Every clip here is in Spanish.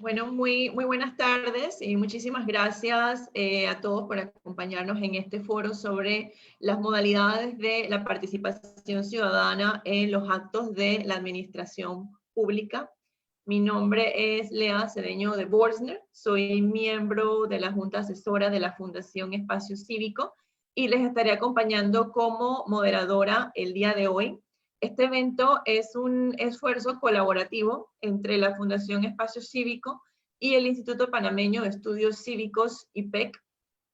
Bueno, muy buenas tardes y muchísimas gracias a todos por acompañarnos en este foro sobre las modalidades de la participación ciudadana en los actos de la administración pública. Mi nombre es Lea Cedeño de Borsner, soy miembro de la Junta Asesora de la Fundación Espacio Cívico y les estaré acompañando como moderadora el día de hoy. Este evento es un esfuerzo colaborativo entre la Fundación Espacio Cívico y el Instituto Panameño de Estudios Cívicos, IPEC,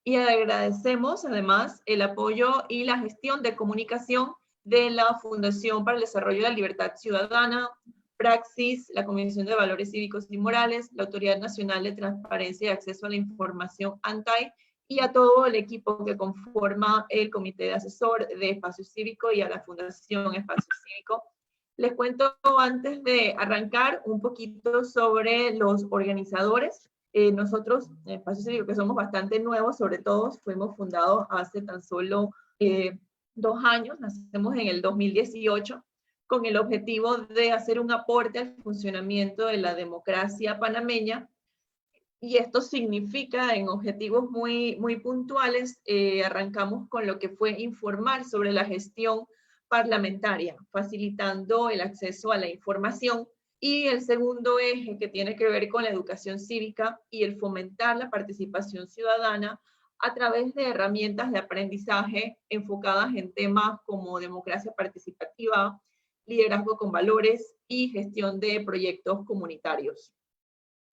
y agradecemos además el apoyo y la gestión de comunicación de la Fundación para el Desarrollo de la Libertad Ciudadana, Praxis, la Comisión de Valores Cívicos y Morales, la Autoridad Nacional de Transparencia y Acceso a la Información, ANTAI, y a todo el equipo que conforma el Comité de Asesor de Espacio Cívico y a la Fundación Espacio Cívico. Les cuento antes de arrancar un poquito sobre los organizadores. Nosotros, en Espacio Cívico, que somos bastante nuevos, sobre todo, fuimos fundados hace tan solo 2 años, nacemos en el 2018, con el objetivo de hacer un aporte al funcionamiento de la democracia panameña. Y esto significa, en objetivos muy puntuales, arrancamos con lo que fue informar sobre la gestión parlamentaria, facilitando el acceso a la información. Y el segundo eje, que tiene que ver con la educación cívica y el fomentar la participación ciudadana a través de herramientas de aprendizaje enfocadas en temas como democracia participativa, liderazgo con valores y gestión de proyectos comunitarios.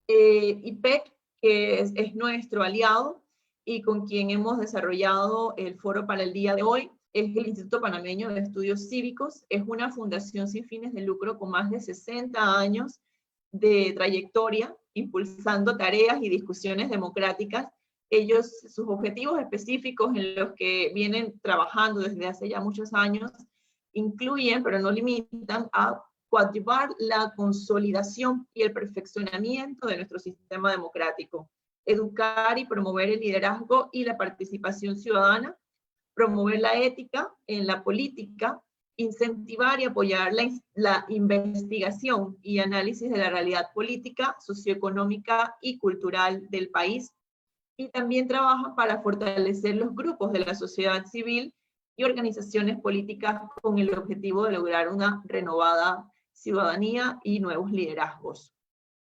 IPEC, que es nuestro aliado y con quien hemos desarrollado el foro para el día de hoy, es el Instituto Panameño de Estudios Cívicos. Es una fundación sin fines de lucro con más de 60 años de trayectoria, impulsando tareas y discusiones democráticas. Sus objetivos específicos en los que vienen trabajando desde hace ya muchos años, incluyen, pero no limitan, a coadyuvar la consolidación y el perfeccionamiento de nuestro sistema democrático, educar y promover el liderazgo y la participación ciudadana, promover la ética en la política, incentivar y apoyar la investigación y análisis de la realidad política, socioeconómica y cultural del país, y también trabaja para fortalecer los grupos de la sociedad civil y organizaciones políticas con el objetivo de lograr una renovada ciudadanía y nuevos liderazgos.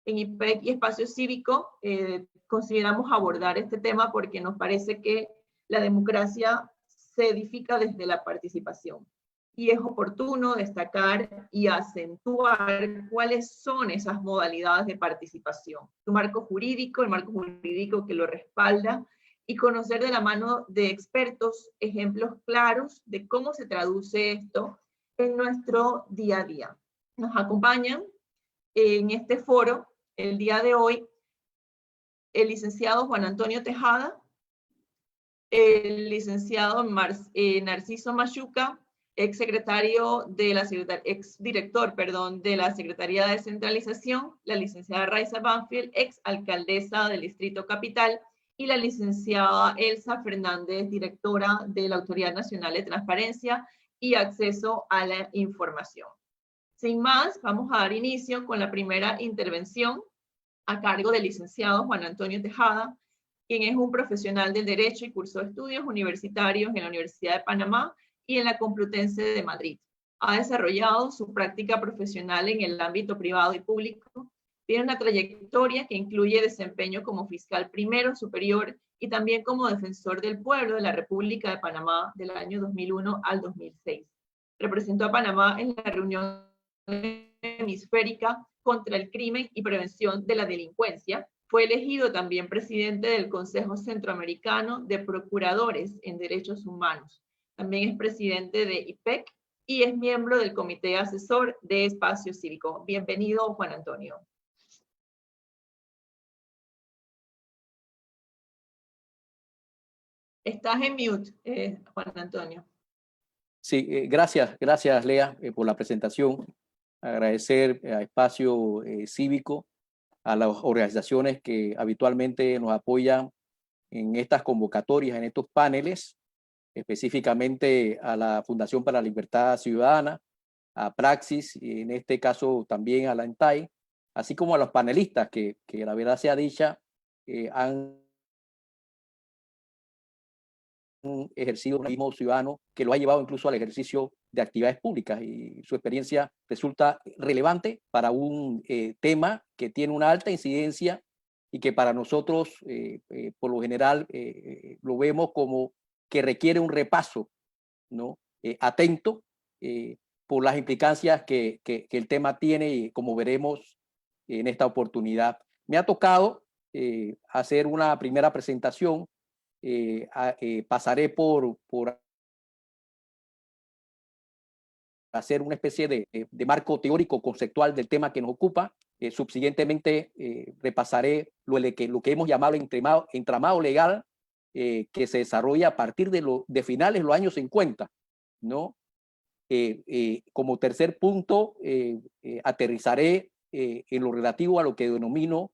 En IPEC y Espacio Cívico consideramos abordar este tema porque nos parece que la democracia se edifica desde la participación. Y es oportuno destacar y acentuar cuáles son esas modalidades de participación. El marco jurídico que lo respalda, y conocer de la mano de expertos ejemplos claros de cómo se traduce esto en nuestro día a día. Nos acompañan en este foro el día de hoy el licenciado Juan Antonio Tejada, el licenciado Narciso Machuca, exdirector de la Secretaría de Descentralización, la licenciada Raiza Banfield, exalcaldesa del Distrito Capital, y la licenciada Elsa Fernández, directora de la Autoridad Nacional de Transparencia y Acceso a la Información. Sin más, vamos a dar inicio con la primera intervención a cargo del licenciado Juan Antonio Tejada, quien es un profesional del derecho y cursó estudios universitarios en la Universidad de Panamá y en la Complutense de Madrid. Ha desarrollado su práctica profesional en el ámbito privado y público. Tiene una trayectoria que incluye desempeño como fiscal primero superior y también como defensor del pueblo de la República de Panamá del año 2001 al 2006. Representó a Panamá en la reunión hemisférica contra el crimen y prevención de la delincuencia. Fue elegido también presidente del Consejo Centroamericano de Procuradores en Derechos Humanos. También es presidente de IPEC y es miembro del Comité Asesor de Espacio Cívico. Bienvenido, Juan Antonio. Estás en mute, Juan Antonio. Sí, gracias Lea por la presentación. Agradecer a Espacio Cívico, a las organizaciones que habitualmente nos apoyan en estas convocatorias, en estos paneles, específicamente a la Fundación para la Libertad Ciudadana, a Praxis y en este caso también a la ANTAI, así como a los panelistas que la verdad sea dicha, han ejercido un activismo ciudadano que lo ha llevado incluso al ejercicio de actividades públicas, y su experiencia resulta relevante para un tema que tiene una alta incidencia y que para nosotros por lo general lo vemos como que requiere un repaso, ¿no? Atento por las implicancias que el tema tiene, y como veremos en esta oportunidad. Me ha tocado hacer una primera presentación. Pasaré por hacer una especie de marco teórico conceptual del tema que nos ocupa. Subsiguientemente repasaré lo que hemos llamado el entramado legal que se desarrolla a partir de finales de los años 50, ¿no? Como tercer punto, aterrizaré en lo relativo a lo que denomino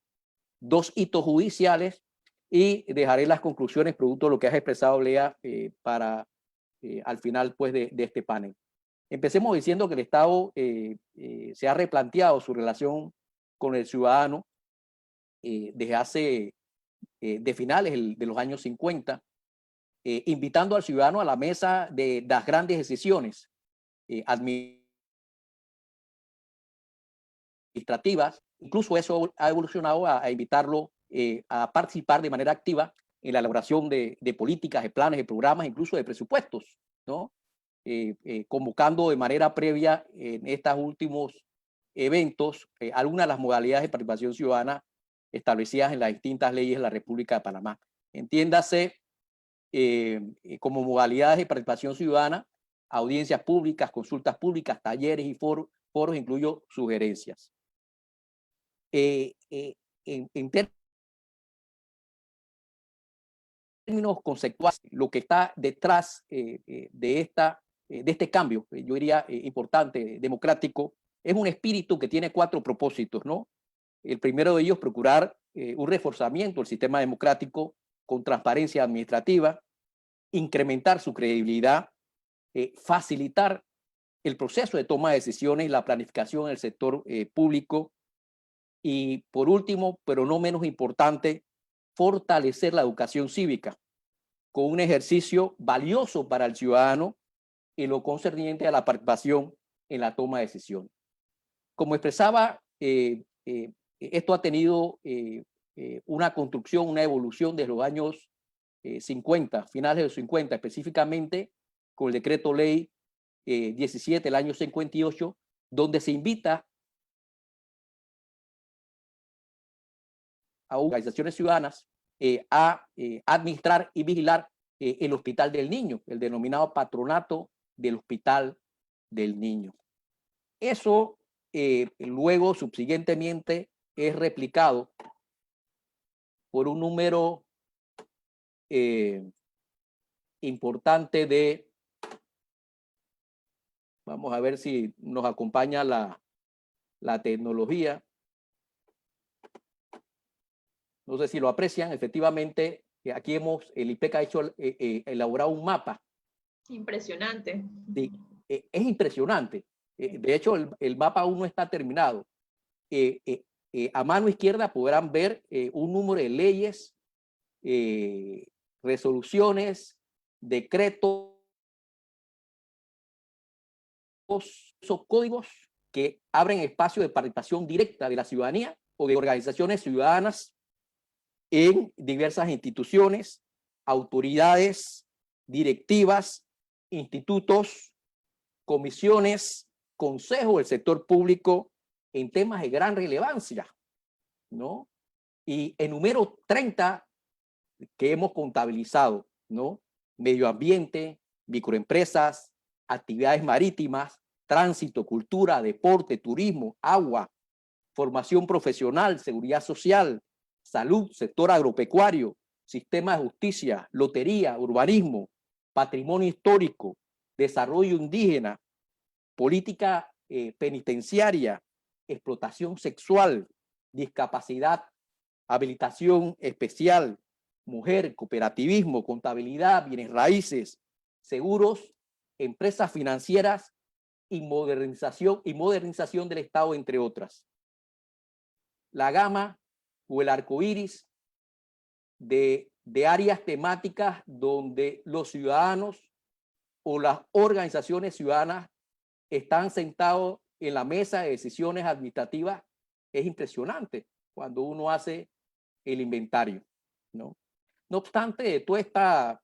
dos hitos judiciales, y dejaré las conclusiones producto de lo que has expresado, Lea, para al final pues, de este panel. Empecemos diciendo que el Estado se ha replanteado su relación con el ciudadano desde hace, de finales de los años 50, invitando al ciudadano a la mesa de las grandes decisiones administrativas. Incluso eso ha evolucionado a invitarlo a participar de manera activa en la elaboración de políticas, de planes, de programas, incluso de presupuestos, ¿no? Convocando de manera previa en estos últimos eventos algunas de las modalidades de participación ciudadana establecidas en las distintas leyes de la República de Panamá. Entiéndase como modalidades de participación ciudadana, audiencias públicas, consultas públicas, talleres y foros, incluyo sugerencias. En términos conceptuales, lo que está detrás de este cambio, yo diría importante, democrático, es un espíritu que tiene 4 propósitos, ¿no? El primero de ellos, procurar un reforzamiento del sistema democrático con transparencia administrativa, incrementar su credibilidad, facilitar el proceso de toma de decisiones y la planificación del sector público, y por último, pero no menos importante, fortalecer la educación cívica con un ejercicio valioso para el ciudadano en lo concerniente a la participación en la toma de decisiones. Como expresaba, esto ha tenido una construcción, una evolución desde los años 50, finales de los 50, específicamente con el decreto ley 17 del año 58, donde se invita a organizaciones ciudadanas a administrar y vigilar el Hospital del Niño, el denominado Patronato del Hospital del Niño. Eso luego, subsiguientemente, es replicado por un número importante de, vamos a ver si nos acompaña la tecnología. No sé si lo aprecian, efectivamente, aquí el IPEC ha hecho, elaborado un mapa. Impresionante. Sí, es impresionante. De hecho, el mapa aún no está terminado. A mano izquierda podrán ver un número de leyes, resoluciones, decretos, esos códigos que abren espacio de participación directa de la ciudadanía o de organizaciones ciudadanas en diversas instituciones, autoridades, directivas, institutos, comisiones, consejos del sector público en temas de gran relevancia, ¿no? Y enumero 30 que hemos contabilizado, ¿no? Medio ambiente, microempresas, actividades marítimas, tránsito, cultura, deporte, turismo, agua, formación profesional, seguridad social, salud, sector agropecuario, sistema de justicia, lotería, urbanismo, patrimonio histórico, desarrollo indígena, política penitenciaria, explotación sexual, discapacidad, habilitación especial, mujer, cooperativismo, contabilidad, bienes raíces, seguros, empresas financieras y modernización del Estado, entre otras. la gama o el arco iris de áreas temáticas donde los ciudadanos o las organizaciones ciudadanas están sentados en la mesa de decisiones administrativas. Es impresionante cuando uno hace el inventario, ¿no? No obstante, de toda esta,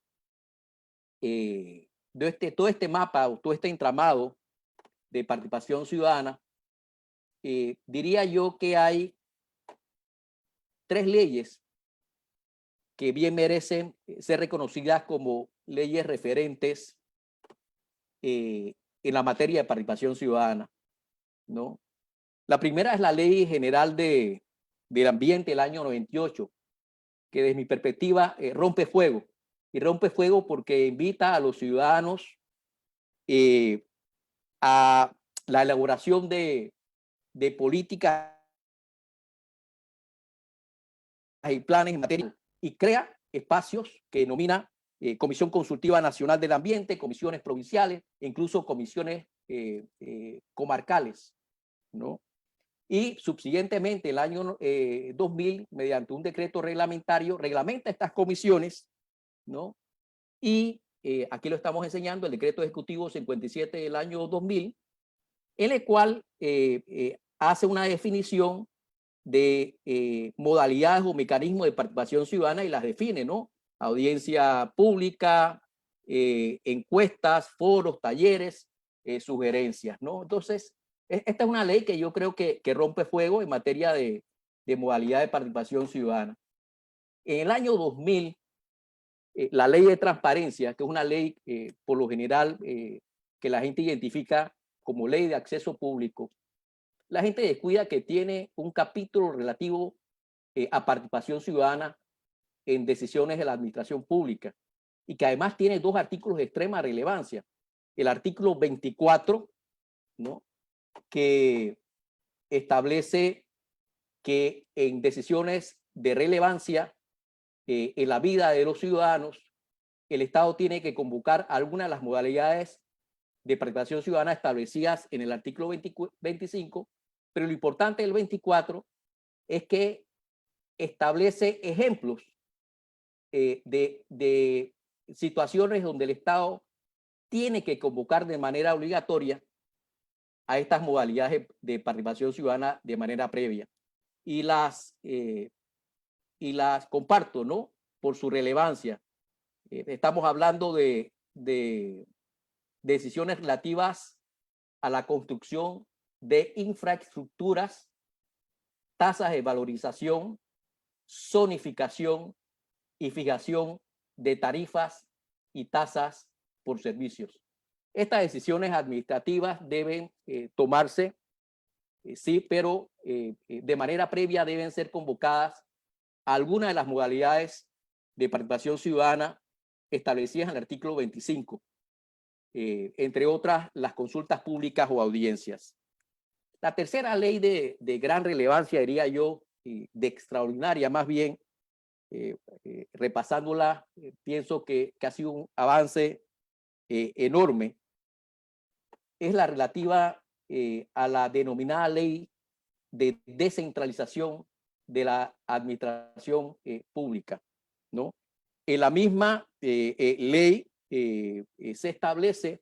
todo este mapa o todo este entramado de participación ciudadana, diría yo que hay 3 leyes que bien merecen ser reconocidas como leyes referentes en la materia de participación ciudadana, ¿no? La primera es la Ley General del Ambiente del año 98, que desde mi perspectiva rompe fuego. Y rompe fuego porque invita a los ciudadanos a la elaboración de políticas y planes en materia y crea espacios que denomina Comisión Consultiva Nacional del Ambiente, comisiones provinciales e incluso comisiones comarcales, ¿no? Y subsiguientemente, el año 2000, mediante un decreto reglamentario, reglamenta estas comisiones, ¿no? Y aquí lo estamos enseñando, el decreto ejecutivo 57 del año 2000, en el cual hace una definición de modalidades o mecanismos de participación ciudadana y las define, ¿no? Audiencia pública, encuestas, foros, talleres, sugerencias, ¿no? Entonces, esta es una ley que yo creo que rompe fuego en materia de modalidad de participación ciudadana. En el año 2000, la ley de transparencia, que es una ley por lo general que la gente identifica como ley de acceso público, la gente descuida que tiene un capítulo relativo a participación ciudadana en decisiones de la administración pública y que además tiene 2 artículos de extrema relevancia. El artículo 24, ¿no?, que establece que en decisiones de relevancia en la vida de los ciudadanos, el Estado tiene que convocar algunas de las modalidades de participación ciudadana establecidas en el artículo 25, pero lo importante del 24 es que establece ejemplos de situaciones donde el Estado tiene que convocar de manera obligatoria a estas modalidades de participación ciudadana de manera previa. Y las comparto, ¿no?, por su relevancia. Estamos hablando de decisiones relativas a la construcción de infraestructuras, tasas de valorización, zonificación y fijación de tarifas y tasas por servicios. Estas decisiones administrativas deben tomarse, sí, pero de manera previa deben ser convocadas a algunas de las modalidades de participación ciudadana establecidas en el artículo 25, entre otras las consultas públicas o audiencias. La tercera ley de gran relevancia, diría yo, de extraordinaria más bien, repasándola, pienso que ha sido un avance enorme, es la relativa a la denominada ley de descentralización de la administración pública, ¿no? En la misma ley se establece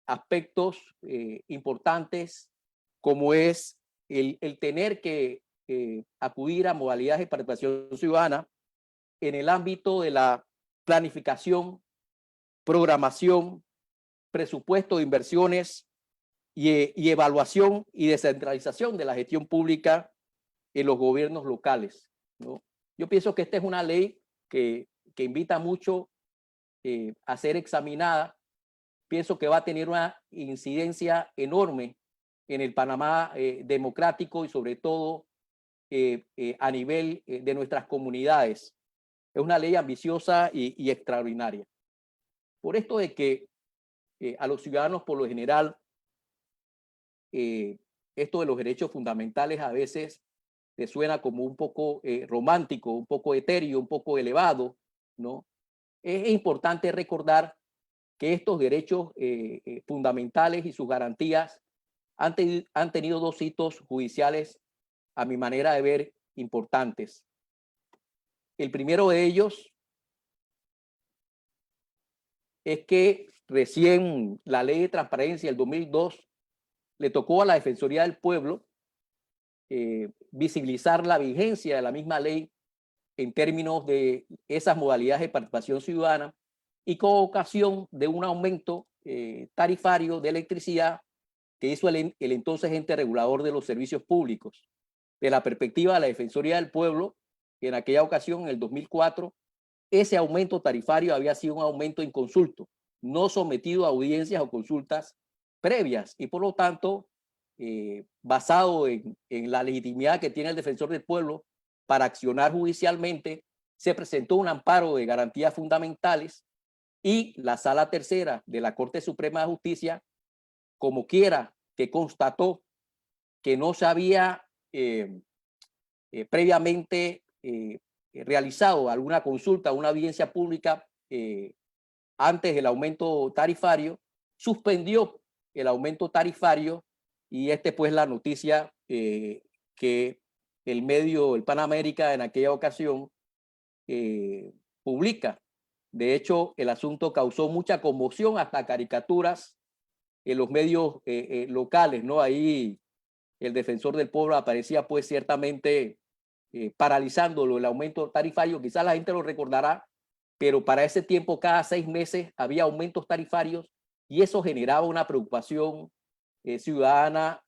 aspectos importantes como es el tener que acudir a modalidades de participación ciudadana en el ámbito de la planificación, programación, presupuesto de inversiones y evaluación y descentralización de la gestión pública en los gobiernos locales, ¿no? Yo pienso que esta es una ley que invita mucho a ser examinada. Pienso que va a tener una incidencia enorme en el Panamá democrático y sobre todo a nivel de nuestras comunidades. Es una ley ambiciosa y extraordinaria. Por esto de que a los ciudadanos por lo general esto de los derechos fundamentales a veces les suena como un poco romántico, un poco etéreo, un poco elevado, ¿no? Es importante recordar que estos derechos fundamentales y sus garantías han tenido 2 hitos judiciales, a mi manera de ver, importantes. El primero de ellos es que recién la Ley de Transparencia del 2002 le tocó a la Defensoría del Pueblo visibilizar la vigencia de la misma ley en términos de esas modalidades de participación ciudadana y con ocasión de un aumento tarifario de electricidad que hizo el entonces ente regulador de los servicios públicos. De la perspectiva de la Defensoría del Pueblo, en aquella ocasión, en el 2004, ese aumento tarifario había sido un aumento inconsulto, no sometido a audiencias o consultas previas y por lo tanto basado en la legitimidad que tiene el defensor del pueblo para accionar judicialmente, se presentó un amparo de garantías fundamentales y la Sala Tercera de la Corte Suprema de Justicia, como quiera que constató que no se había previamente realizado alguna consulta, una audiencia pública antes del aumento tarifario, suspendió el aumento tarifario y pues la noticia que el medio, el Panamérica, en aquella ocasión publica. De hecho, el asunto causó mucha conmoción, hasta caricaturas en los medios locales, ¿no? Ahí el defensor del pueblo aparecía pues ciertamente paralizándolo, el aumento tarifario. Quizás la gente lo recordará, pero para ese tiempo cada 6 meses había aumentos tarifarios y eso generaba una preocupación ciudadana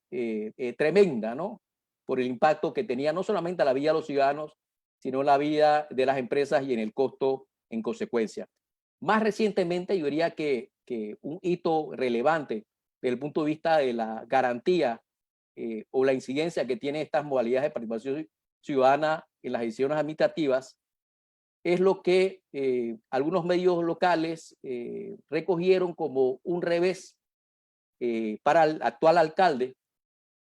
tremenda, ¿no? Por el impacto que tenía no solamente a la vida de los ciudadanos, sino en la vida de las empresas y en el costo en consecuencia. Más recientemente, yo diría que un hito relevante desde el punto de vista de la garantía o la incidencia que tienen estas modalidades de participación ciudadana en las decisiones administrativas es lo que algunos medios locales recogieron como un revés para el actual alcalde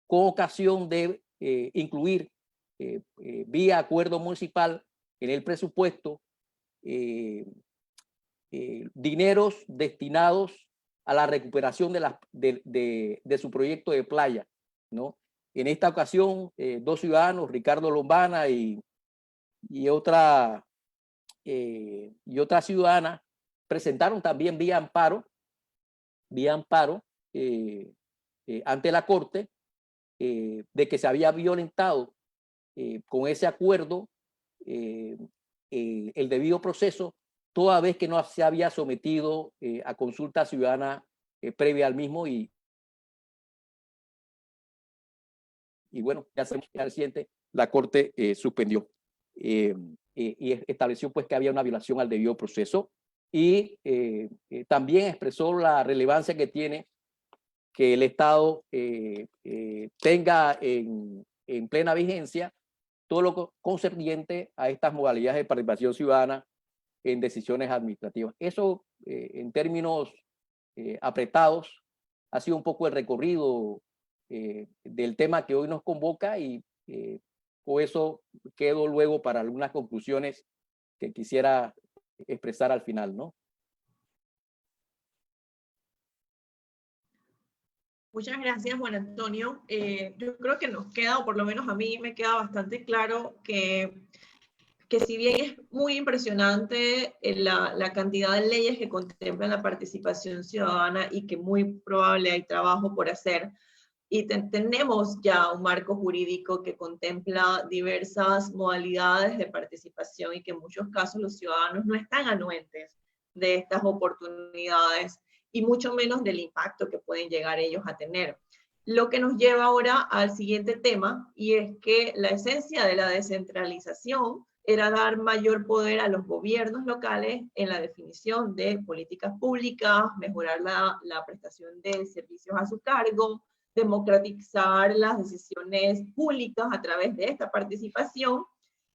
con ocasión de incluir vía acuerdo municipal en el presupuesto dineros destinados a la recuperación de su proyecto de playa, ¿no? En esta ocasión, 2 ciudadanos, Ricardo Lombana y otra ciudadana, presentaron también vía amparo ante la Corte de que se había violentado con ese acuerdo el debido proceso, toda vez que no se había sometido a consulta ciudadana previa al mismo y bueno, ya reciente la Corte suspendió y estableció pues que había una violación al debido proceso y también expresó la relevancia que tiene que el Estado tenga en plena vigencia todo lo concerniente a estas modalidades de participación ciudadana en decisiones administrativas. Eso, en términos apretados, ha sido un poco el recorrido del tema que hoy nos convoca y con eso quedo luego para algunas conclusiones que quisiera expresar al final, ¿no? Muchas gracias, Juan Antonio. Yo creo que nos queda, o por lo menos a mí me queda bastante claro que si bien es muy impresionante la cantidad de leyes que contemplan la participación ciudadana y que muy probable hay trabajo por hacer, y tenemos ya un marco jurídico que contempla diversas modalidades de participación y que en muchos casos los ciudadanos no están anuentes de estas oportunidades y mucho menos del impacto que pueden llegar ellos a tener. Lo que nos lleva ahora al siguiente tema, y es que la esencia de la descentralización era dar mayor poder a los gobiernos locales en la definición de políticas públicas, mejorar la prestación de servicios a su cargo, democratizar las decisiones públicas a través de esta participación.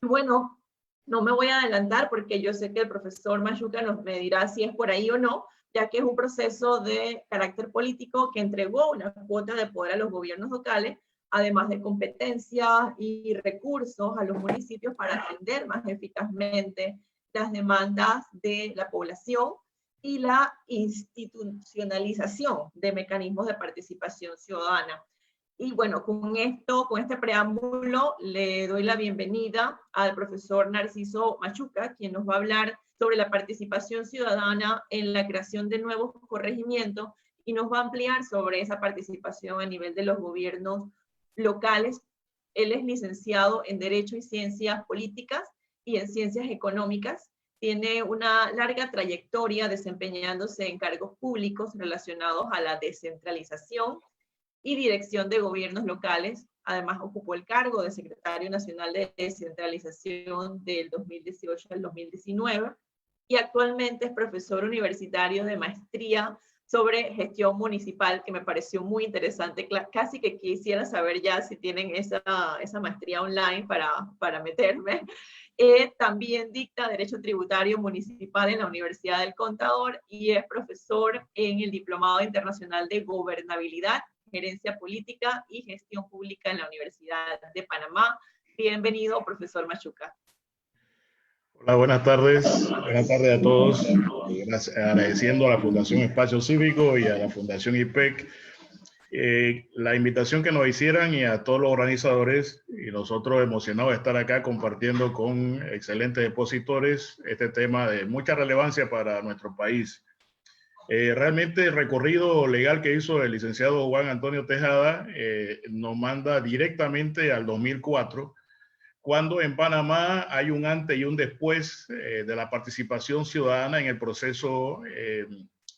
Bueno, no me voy a adelantar porque yo sé que el profesor Machuca me dirá si es por ahí o no, ya que es un proceso de carácter político que entregó una cuota de poder a los gobiernos locales, además de competencias y recursos a los municipios para atender más eficazmente las demandas de la población y la institucionalización de mecanismos de participación ciudadana. Y bueno, con este preámbulo, le doy la bienvenida al profesor Narciso Machuca, quien nos va a hablar sobre la participación ciudadana en la creación de nuevos corregimientos y nos va a ampliar sobre esa participación a nivel de los gobiernos locales. Él es licenciado en Derecho y Ciencias Políticas y en Ciencias Económicas. Tiene una larga trayectoria desempeñándose en cargos públicos relacionados a la descentralización y dirección de gobiernos locales. Además, ocupó el cargo de secretario nacional de descentralización del 2018 al 2019 y actualmente es profesor universitario de maestría sobre gestión municipal, que me pareció muy interesante. Casi que quisiera saber ya si tienen esa maestría online para meterme. También dicta Derecho Tributario Municipal en la Universidad del Contador y es profesor en el Diplomado Internacional de Gobernabilidad, Gerencia Política y Gestión Pública en la Universidad de Panamá. Bienvenido, profesor Machuca. Hola, buenas tardes. Buenas tardes a todos. Gracias, agradeciendo a la Fundación Espacio Cívico y a la Fundación IPEC la invitación que nos hicieran y a todos los organizadores, y nosotros emocionados de estar acá compartiendo con excelentes expositores este tema de mucha relevancia para nuestro país. Realmente el recorrido legal que hizo el licenciado Juan Antonio Tejada nos manda directamente al 2004, cuando en Panamá hay un antes y un después de la participación ciudadana en el proceso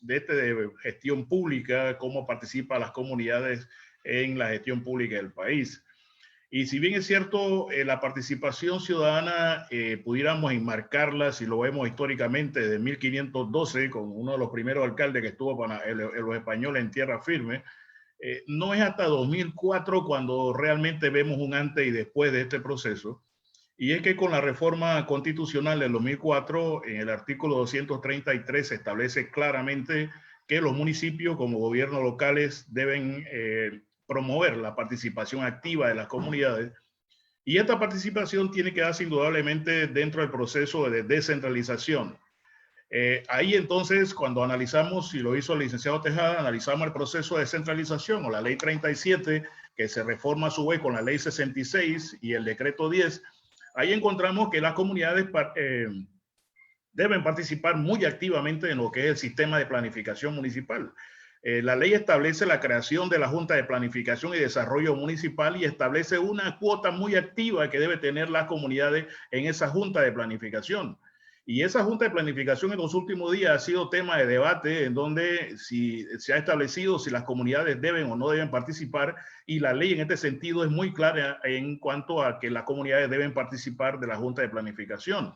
de gestión pública, cómo participan las comunidades en la gestión pública del país. Y si bien es cierto, la participación ciudadana pudiéramos enmarcarla, si lo vemos históricamente, desde 1512, con uno de los primeros alcaldes que estuvo para los españoles en tierra firme, no es hasta 2004 cuando realmente vemos un antes y después de este proceso. Y es que con la reforma constitucional del 2004, en el artículo 233 se establece claramente que los municipios como gobiernos locales deben promover la participación activa de las comunidades. Y esta participación tiene que darse indudablemente dentro del proceso de descentralización. Ahí entonces, cuando analizamos, y lo hizo el licenciado Tejada, analizamos el proceso de descentralización o la ley 37, que se reforma a su vez con la ley 66 y el decreto 10, ahí encontramos que las comunidades deben participar muy activamente en lo que es el sistema de planificación municipal. La ley establece la creación de la Junta de Planificación y Desarrollo Municipal y establece una cuota muy activa que debe tener las comunidades en esa Junta de Planificación. Y esa Junta de Planificación en los últimos días ha sido tema de debate, en donde se ha establecido si las comunidades deben o no deben participar, y la ley en este sentido es muy clara en cuanto a que las comunidades deben participar de la Junta de Planificación.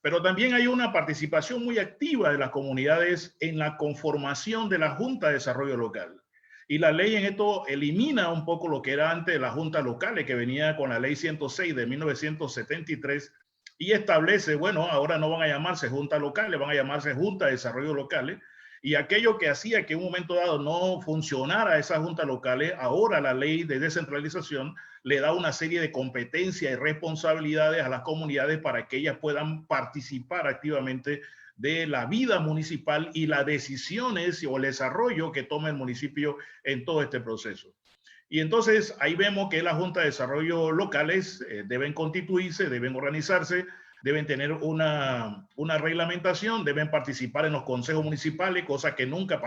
Pero también hay una participación muy activa de las comunidades en la conformación de la Junta de Desarrollo Local. Y la ley en esto elimina un poco lo que era antes de las juntas locales, que venía con la ley 106 de 1973, y establece, bueno, ahora no van a llamarse juntas locales, van a llamarse Junta de Desarrollo Locales, y aquello que hacía que en un momento dado no funcionara esas juntas locales, ahora la ley de descentralización le da una serie de competencias y responsabilidades a las comunidades para que ellas puedan participar activamente de la vida municipal y las decisiones o el desarrollo que toma el municipio en todo este proceso. Y entonces ahí vemos que las juntas de desarrollo locales deben constituirse, deben organizarse, deben tener una reglamentación, deben participar en los consejos municipales, cosas que nunca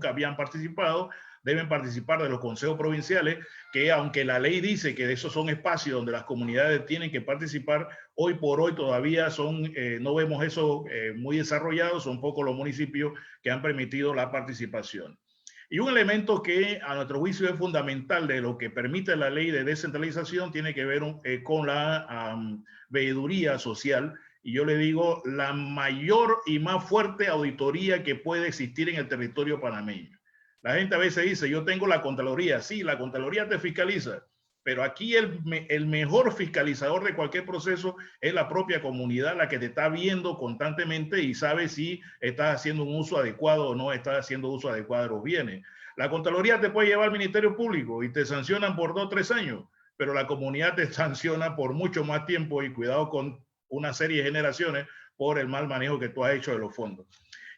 habían participado, deben participar de los consejos provinciales, que aunque la ley dice que esos son espacios donde las comunidades tienen que participar, hoy por hoy todavía no vemos eso muy desarrollado, son pocos los municipios que han permitido la participación. Y un elemento que a nuestro juicio es fundamental de lo que permite la ley de descentralización tiene que ver con la veeduría social. Y yo le digo, la mayor y más fuerte auditoría que puede existir en el territorio panameño. La gente a veces dice, yo tengo la Contraloría. Sí, la Contraloría te fiscaliza, pero aquí el mejor fiscalizador de cualquier proceso es la propia comunidad, la que te está viendo constantemente y sabe si estás haciendo un uso adecuado o no estás haciendo uso adecuado de los bienes. La Contraloría te puede llevar al Ministerio Público y te sancionan por 2 o 3 años, pero la comunidad te sanciona por mucho más tiempo, y cuidado con una serie de generaciones por el mal manejo que tú has hecho de los fondos.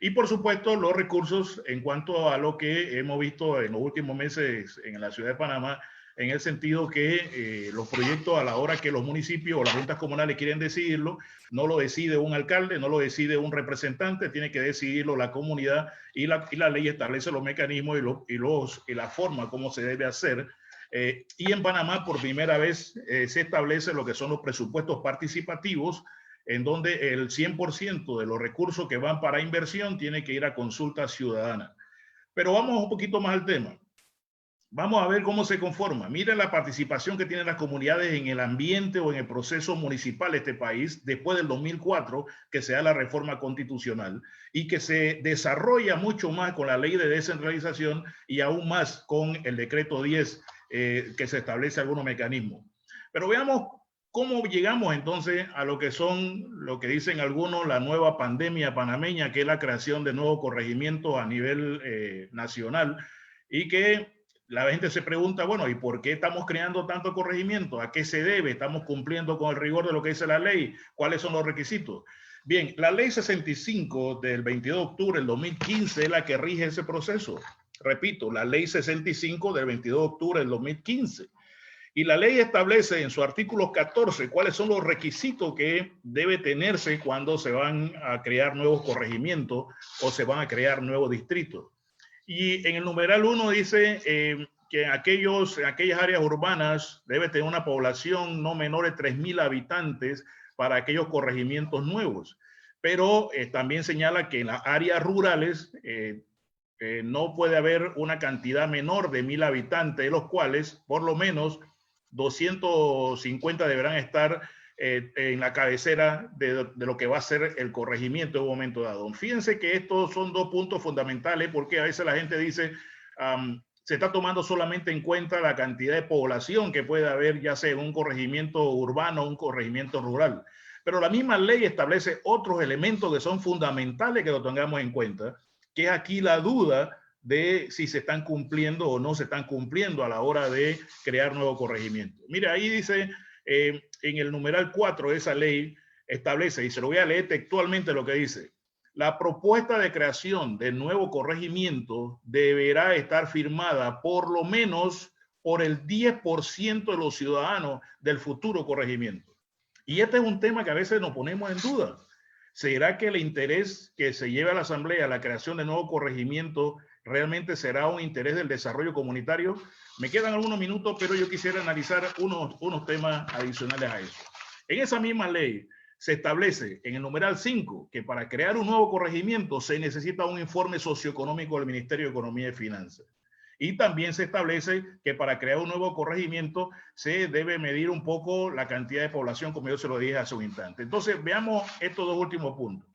Y por supuesto los recursos en cuanto a lo que hemos visto en los últimos meses en la ciudad de Panamá, en el sentido que los proyectos, a la hora que los municipios o las juntas comunales quieren decidirlo, no lo decide un alcalde, no lo decide un representante, tiene que decidirlo la comunidad, y la ley establece los mecanismos y la forma como se debe hacer. Y en Panamá por primera vez se establece lo que son los presupuestos participativos, en donde el 100% de los recursos que van para inversión tiene que ir a consulta ciudadana. Pero vamos un poquito más al tema. Vamos a ver cómo se conforma. Miren la participación que tienen las comunidades en el ambiente o en el proceso municipal de este país después del 2004, que se da la reforma constitucional y que se desarrolla mucho más con la ley de descentralización y aún más con el decreto 10, que se establece algunos mecanismos. Pero veamos cómo llegamos entonces a lo que son, lo que dicen algunos, la nueva pandemia panameña, que es la creación de nuevos corregimientos a nivel nacional, y que la gente se pregunta, bueno, ¿y por qué estamos creando tanto corregimiento? ¿A qué se debe? ¿Estamos cumpliendo con el rigor de lo que dice la ley? ¿Cuáles son los requisitos? Bien, la ley 65 del 22 de octubre del 2015 es la que rige ese proceso. Repito, la ley 65 del 22 de octubre del 2015. Y la ley establece en su artículo 14 cuáles son los requisitos que debe tenerse cuando se van a crear nuevos corregimientos o se van a crear nuevos distritos. Y en el numeral 1 dice que en aquellas áreas urbanas debe tener una población no menor de 3.000 habitantes para aquellos corregimientos nuevos. Pero también señala que en las áreas rurales no puede haber una cantidad menor de 1.000 habitantes, de los cuales por lo menos 250 deberán estar en la cabecera de lo que va a ser el corregimiento en un momento dado. Fíjense que estos son dos puntos fundamentales, porque a veces la gente dice, se está tomando solamente en cuenta la cantidad de población que puede haber, ya sea en un corregimiento urbano o un corregimiento rural. Pero la misma ley establece otros elementos que son fundamentales que lo tengamos en cuenta, que es aquí la duda de si se están cumpliendo o no se están cumpliendo a la hora de crear nuevo corregimiento. Mira, ahí dice, en el numeral 4 de esa ley establece, y se lo voy a leer textualmente lo que dice: la propuesta de creación de nuevo corregimiento deberá estar firmada por lo menos por el 10% de los ciudadanos del futuro corregimiento. Y este es un tema que a veces nos ponemos en duda. ¿Será que el interés que se lleve a la Asamblea, la creación de nuevo corregimiento, realmente será un interés del desarrollo comunitario? Me quedan algunos minutos, pero yo quisiera analizar unos temas adicionales a eso. En esa misma ley se establece en el numeral 5 que para crear un nuevo corregimiento se necesita un informe socioeconómico del Ministerio de Economía y Finanzas. Y también se establece que para crear un nuevo corregimiento se debe medir un poco la cantidad de población, como yo se lo dije hace un instante. Entonces, veamos estos dos últimos puntos.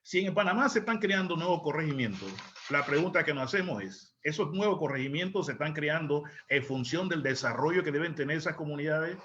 Si en Panamá se están creando nuevos corregimientos, la pregunta que nos hacemos es, ¿esos nuevos corregimientos se están creando en función del desarrollo que deben tener esas comunidades?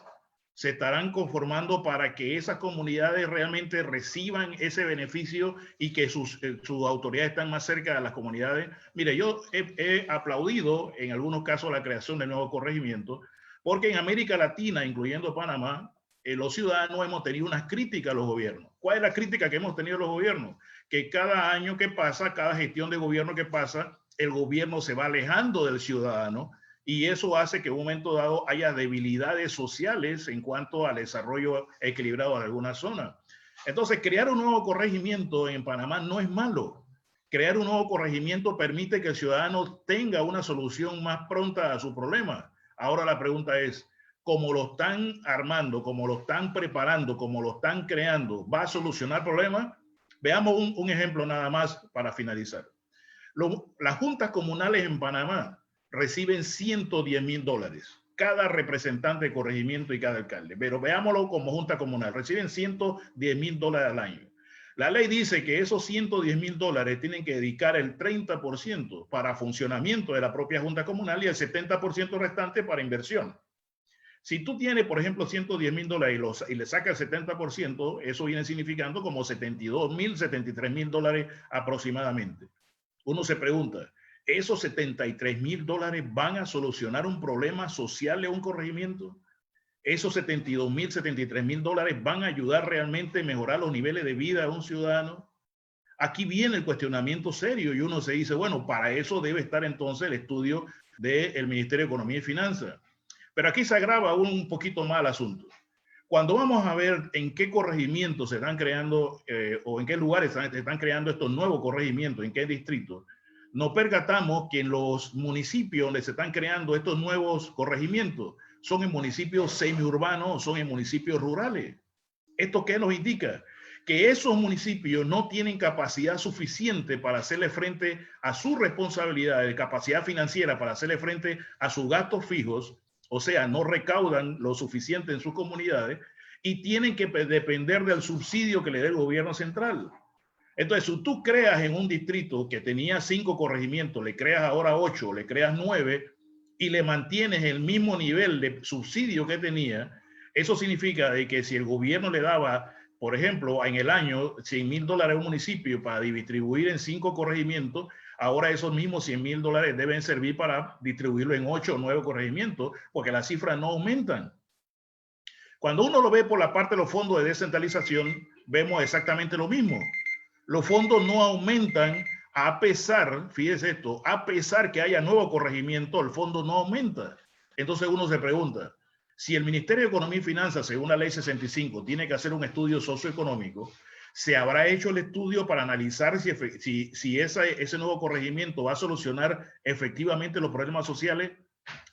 ¿Se estarán conformando para que esas comunidades realmente reciban ese beneficio y que sus autoridades están más cerca de las comunidades? Mire, yo he aplaudido en algunos casos la creación de nuevos corregimientos, porque en América Latina, incluyendo Panamá, los ciudadanos hemos tenido unas críticas a los gobiernos. ¿Cuál es la crítica que hemos tenido a los gobiernos? Que cada año que pasa, cada gestión de gobierno que pasa, el gobierno se va alejando del ciudadano, y eso hace que en un momento dado haya debilidades sociales en cuanto al desarrollo equilibrado de alguna zona. Entonces, crear un nuevo corregimiento en Panamá no es malo. Crear un nuevo corregimiento permite que el ciudadano tenga una solución más pronta a su problema. Ahora la pregunta es, ¿cómo lo están armando, cómo lo están preparando, cómo lo están creando, va a solucionar problemas? Veamos un ejemplo nada más para finalizar. Las juntas comunales en Panamá reciben $110,000 cada representante de corregimiento y cada alcalde, pero veámoslo como junta comunal, reciben $110,000 al año. La ley dice que esos $110,000 tienen que dedicar el 30% para funcionamiento de la propia junta comunal y el 70% restante para inversión. Si tú tienes, por ejemplo, $110,000 y le sacas el 70%, eso viene significando como $72,000, $73,000 aproximadamente. Uno se pregunta, ¿esos $73,000 van a solucionar un problema social de un corregimiento? ¿Esos $72,000, $73,000 van a ayudar realmente a mejorar los niveles de vida de un ciudadano? Aquí viene el cuestionamiento serio y uno se dice, bueno, para eso debe estar entonces el estudio del Ministerio de Economía y Finanzas. Pero aquí se agrava un poquito más el asunto. Cuando vamos a ver en qué corregimientos se están creando o en qué lugares se están creando estos nuevos corregimientos, en qué distritos, nos percatamos que en los municipios donde se están creando estos nuevos corregimientos son en municipios semiurbanos, son en municipios rurales. ¿Esto qué nos indica? Que esos municipios no tienen capacidad suficiente para hacerle frente a sus responsabilidades, capacidad financiera para hacerle frente a sus gastos fijos, o sea, no recaudan lo suficiente en sus comunidades y tienen que depender del subsidio que le dé el gobierno central. Entonces, si tú creas en un distrito que tenía 5 corregimientos, le creas ahora 8, le creas 9 y le mantienes el mismo nivel de subsidio que tenía, eso significa de que si el gobierno le daba, por ejemplo, en el año $100,000 a un municipio para distribuir en 5 corregimientos, ahora esos mismos $100,000 deben servir para distribuirlo en 8 o 9 corregimientos, porque las cifras no aumentan. Cuando uno lo ve por la parte de los fondos de descentralización, vemos exactamente lo mismo. Los fondos no aumentan a pesar, fíjese esto, a pesar que haya nuevo corregimiento, el fondo no aumenta. Entonces uno se pregunta, si el Ministerio de Economía y Finanzas, según la Ley 65, tiene que hacer un estudio socioeconómico, ¿se habrá hecho el estudio para analizar si ese nuevo corregimiento va a solucionar efectivamente los problemas sociales?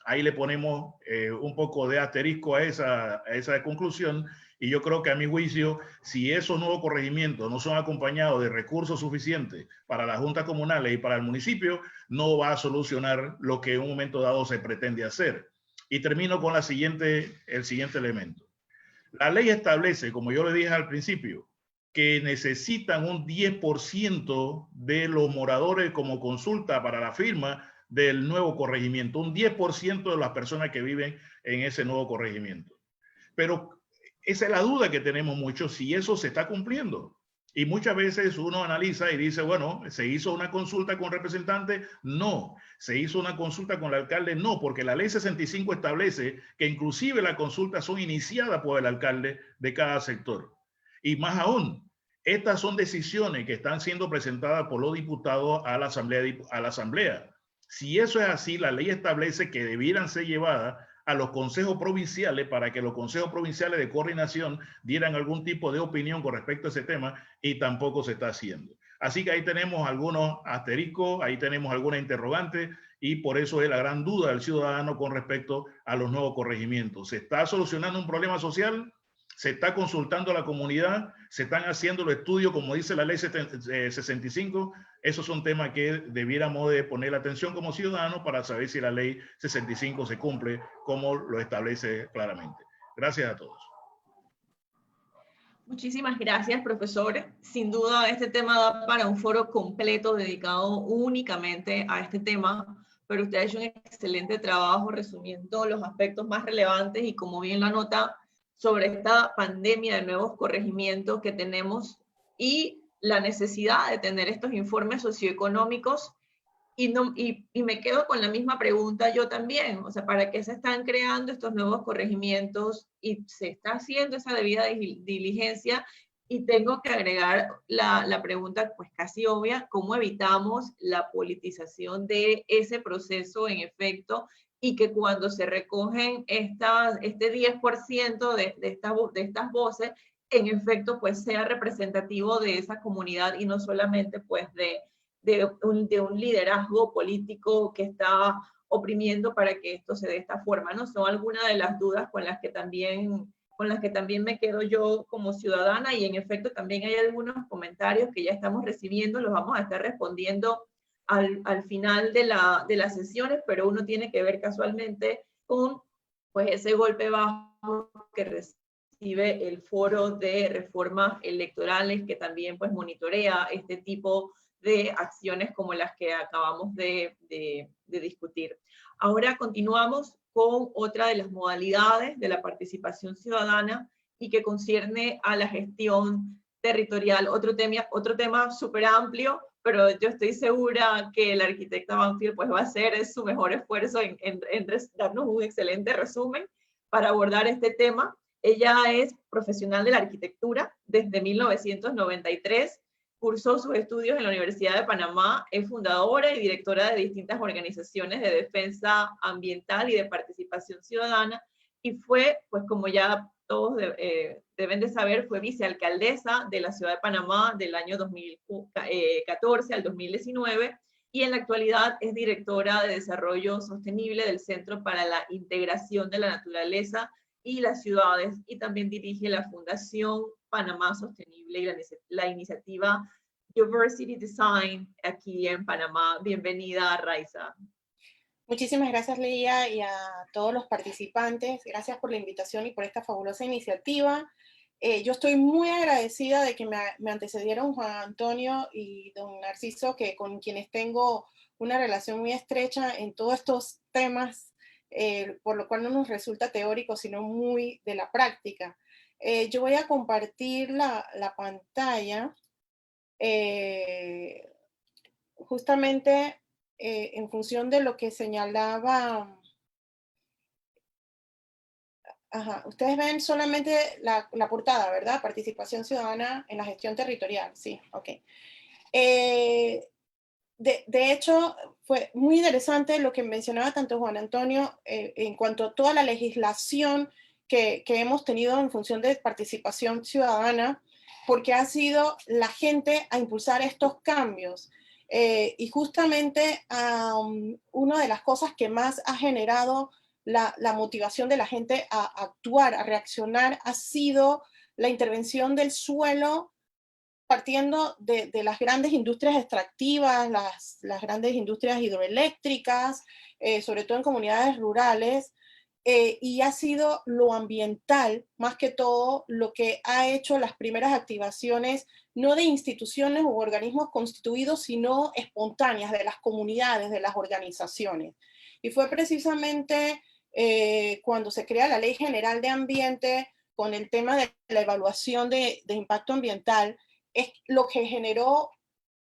Ahí le ponemos un poco de asterisco a esa conclusión. Y yo creo que a mi juicio, si esos nuevos corregimientos no son acompañados de recursos suficientes para las juntas comunales y para el municipio, no va a solucionar lo que en un momento dado se pretende hacer. Y termino con el siguiente elemento. La ley establece, como yo le dije al principio, que necesitan un 10% de los moradores como consulta para la firma del nuevo corregimiento, un 10% de las personas que viven en ese nuevo corregimiento. Pero esa es la duda que tenemos muchos, si eso se está cumpliendo. Y muchas veces uno analiza y dice, bueno, ¿se hizo una consulta con representantes? No. ¿Se hizo una consulta con el alcalde? No, porque la ley 65 establece que inclusive las consultas son iniciadas por el alcalde de cada sector. Y más aún, estas son decisiones que están siendo presentadas por los diputados a la asamblea. Si eso es así, la ley establece que debieran ser llevadas a los consejos provinciales para que los consejos provinciales de coordinación dieran algún tipo de opinión con respecto a ese tema y tampoco se está haciendo. Así que ahí tenemos algunos asteriscos, ahí tenemos algunas interrogantes y por eso es la gran duda del ciudadano con respecto a los nuevos corregimientos. ¿Se está solucionando un problema social? ¿Se está consultando a la comunidad? ¿Se están haciendo los estudios como dice la ley 65? Esos son temas que debiéramos de poner la atención como ciudadanos para saber si la ley 65 se cumple como lo establece claramente. Gracias a todos. Muchísimas gracias, profesor. Sin duda, este tema da para un foro completo dedicado únicamente a este tema, pero usted ha hecho un excelente trabajo resumiendo los aspectos más relevantes y como bien la nota sobre esta pandemia de nuevos corregimientos que tenemos y la necesidad de tener estos informes socioeconómicos. Y me quedo con la misma pregunta yo también, o sea, ¿para qué se están creando estos nuevos corregimientos y se está haciendo esa debida diligencia? Y tengo que agregar la pregunta pues casi obvia, ¿cómo evitamos la politización de ese proceso en efecto? Y que cuando se recogen este 10% de estas voces, en efecto, pues sea representativo de esa comunidad y no solamente pues de un liderazgo político que está oprimiendo para que esto se dé de esta forma, ¿no? Son algunas de las dudas con las que también me quedo yo como ciudadana y en efecto también hay algunos comentarios que ya estamos recibiendo, los vamos a estar respondiendo al final de las sesiones, pero uno tiene que ver casualmente con pues, ese golpe bajo que recibe el Foro de Reformas Electorales, que también pues, monitorea este tipo de acciones como las que acabamos de discutir. Ahora continuamos con otra de las modalidades de la participación ciudadana y que concierne a la gestión territorial. Otro tema súper amplio, pero yo estoy segura que la arquitecta Banfield pues, va a hacer su mejor esfuerzo en darnos un excelente resumen para abordar este tema. Ella es profesional de la arquitectura desde 1993, cursó sus estudios en la Universidad de Panamá, es fundadora y directora de distintas organizaciones de defensa ambiental y de participación ciudadana, y fue, pues como ya todos deben de saber, fue vicealcaldesa de la ciudad de Panamá del año 2014 al 2019, y en la actualidad es directora de desarrollo sostenible del Centro para la Integración de la Naturaleza y las Ciudades, y también dirige la Fundación Panamá Sostenible y la iniciativa Diversity Design aquí en Panamá. Bienvenida, Raiza. Muchísimas gracias, Leia, y a todos los participantes. Gracias por la invitación y por esta fabulosa iniciativa. Yo estoy muy agradecida de que me antecedieron Juan Antonio y don Narciso, con quienes tengo una relación muy estrecha en todos estos temas, por lo cual no nos resulta teórico, sino muy de la práctica. Yo voy a compartir la pantalla justamente en función de lo que señalaba. Ajá, ustedes ven solamente la portada, ¿verdad? Participación ciudadana en la gestión territorial, sí, ok. De hecho, fue muy interesante lo que mencionaba tanto Juan Antonio en cuanto a toda la legislación que hemos tenido en función de participación ciudadana, porque ha sido la gente a impulsar estos cambios. Y justamente una de las cosas que más ha generado la motivación de la gente a actuar, a reaccionar, ha sido la intervención del suelo, partiendo de las grandes industrias extractivas, las grandes industrias hidroeléctricas, sobre todo en comunidades rurales, y ha sido lo ambiental, más que todo, lo que ha hecho las primeras activaciones, no de instituciones u organismos constituidos, sino espontáneas, de las comunidades, de las organizaciones. Y fue precisamente cuando se crea la Ley General de Ambiente, con el tema de la evaluación de impacto ambiental, es lo que generó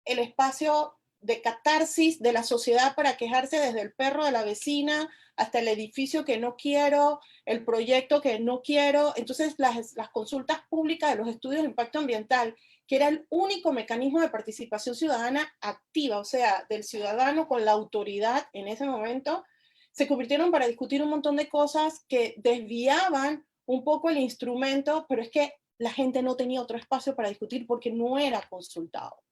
el espacio de catarsis de la sociedad para quejarse desde el perro de la vecina hasta el edificio que no quiero, el proyecto que no quiero. Entonces las consultas públicas de los estudios de impacto ambiental, que era el único mecanismo de participación ciudadana activa, o sea, del ciudadano con la autoridad en ese momento, se convirtieron para discutir un montón de cosas que desviaban un poco el instrumento, pero es que la gente no tenía otro espacio para discutir porque no era consultado.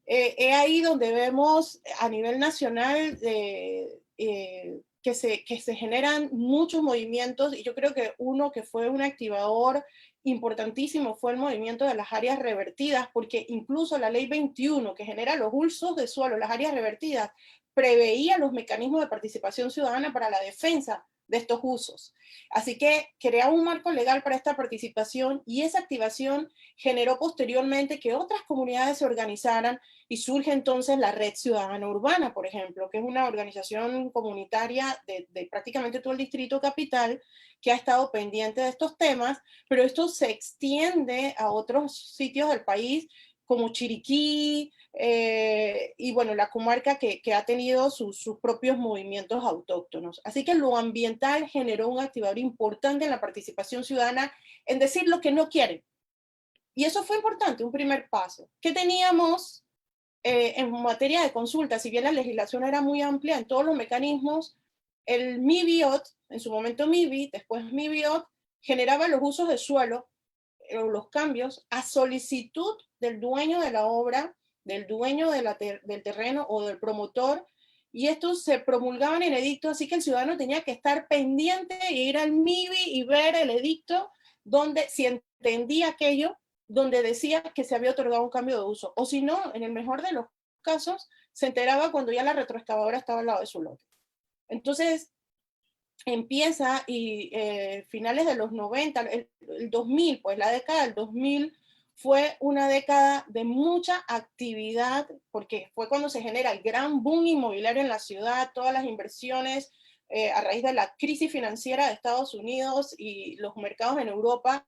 Es ahí donde vemos a nivel nacional que se generan muchos movimientos, y yo creo que uno que fue un activador importantísimo fue el movimiento de las áreas revertidas, porque incluso la ley 21, que genera los usos de suelo, las áreas revertidas, preveía los mecanismos de participación ciudadana para la defensa de estos usos. Así que crea un marco legal para esta participación, y esa activación generó posteriormente que otras comunidades se organizaran, y surge entonces la Red Ciudadana Urbana, por ejemplo, que es una organización comunitaria de prácticamente todo el Distrito Capital que ha estado pendiente de estos temas, pero esto se extiende a otros sitios del país como Chiriquí, y bueno, la comarca que ha tenido sus propios movimientos autóctonos. Así que lo ambiental generó un activador importante en la participación ciudadana, en decir lo que no quieren. Y eso fue importante, un primer paso. ¿Qué teníamos en materia de consulta? Si bien la legislación era muy amplia en todos los mecanismos, el MIBIOT, en su momento MIBI, después MIBIOT, generaba los usos de suelo, los cambios, a solicitud del dueño de la obra, del dueño del terreno o del promotor, y estos se promulgaban en edicto, así que el ciudadano tenía que estar pendiente e ir al MIBI y ver el edicto donde, si entendía aquello, donde decía que se había otorgado un cambio de uso, o si no, en el mejor de los casos, se enteraba cuando ya la retroexcavadora estaba al lado de su lote. Entonces, empieza, y finales de los 90, el 2000, pues la década del 2000 fue una década de mucha actividad, porque fue cuando se genera el gran boom inmobiliario en la ciudad, todas las inversiones a raíz de la crisis financiera de Estados Unidos y los mercados en Europa.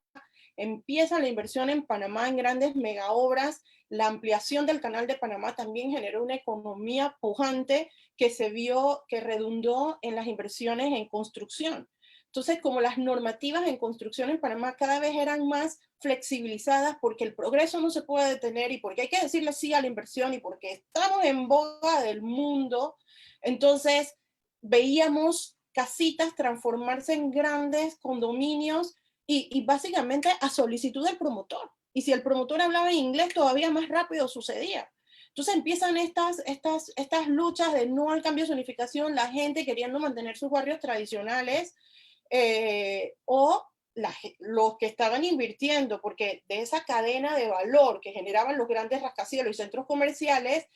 Empieza la inversión en Panamá en grandes megaobras. La ampliación del Canal de Panamá también generó una economía pujante que se vio, que redundó en las inversiones en construcción. Entonces, como las normativas en construcción en Panamá cada vez eran más flexibilizadas porque el progreso no se puede detener y porque hay que decirle sí a la inversión y porque estamos en boga del mundo, entonces veíamos casitas transformarse en grandes condominios y básicamente a solicitud del promotor. Y si el promotor hablaba en inglés, todavía más rápido sucedía. Entonces empiezan estas luchas de no al cambio de zonificación, la gente queriendo mantener sus barrios tradicionales, o los que estaban invirtiendo, porque de esa cadena de valor que generaban los grandes rascacielos y centros comerciales,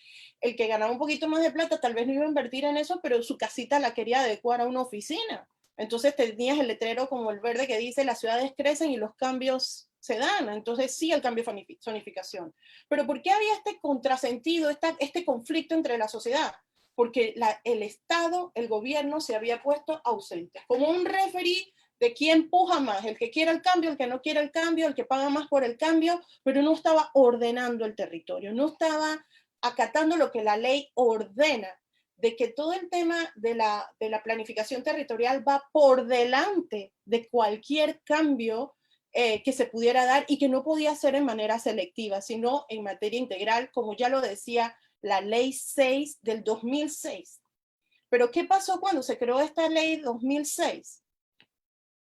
el que ganaba un poquito más de plata tal vez no iba a invertir en eso, pero su casita la quería adecuar a una oficina. Entonces tenías el letrero como el verde que dice las ciudades crecen y los cambios se dan. Entonces sí, el cambio de zonificación. Pero ¿por qué había este contrasentido, este conflicto entre la sociedad? Porque el Estado, el gobierno se había puesto ausente, como un referee de quién puja más, el que quiera el cambio, el que no quiera el cambio, el que paga más por el cambio, pero no estaba ordenando el territorio, no estaba acatando lo que la ley ordena, de que todo el tema de la planificación territorial va por delante de cualquier cambio que se pudiera dar y que no podía ser en manera selectiva, sino en materia integral, como ya lo decía la ley 6 del 2006. Pero ¿qué pasó cuando se creó esta ley 2006?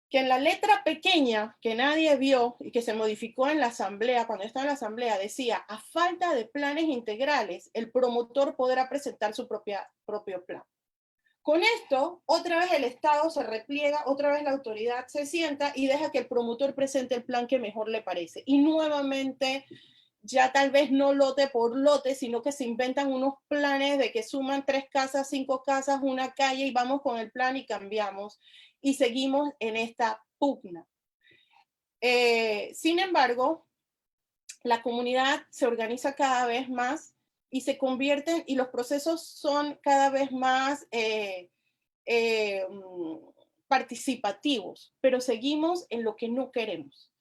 Que en la letra pequeña que nadie vio y que se modificó en la asamblea, cuando estaba en la asamblea, decía, a falta de planes integrales, el promotor podrá presentar su propio plan. Con esto, otra vez el Estado se repliega, otra vez la autoridad se sienta y deja que el promotor presente el plan que mejor le parece. Y nuevamente, ya tal vez no lote por lote, sino que se inventan unos planes de que suman 3 casas, 5 casas, una calle y vamos con el plan y cambiamos. Y seguimos en esta pugna. Sin embargo, la comunidad se organiza cada vez más y se convierten, y los procesos son cada vez más participativos, pero seguimos en lo que no queremos.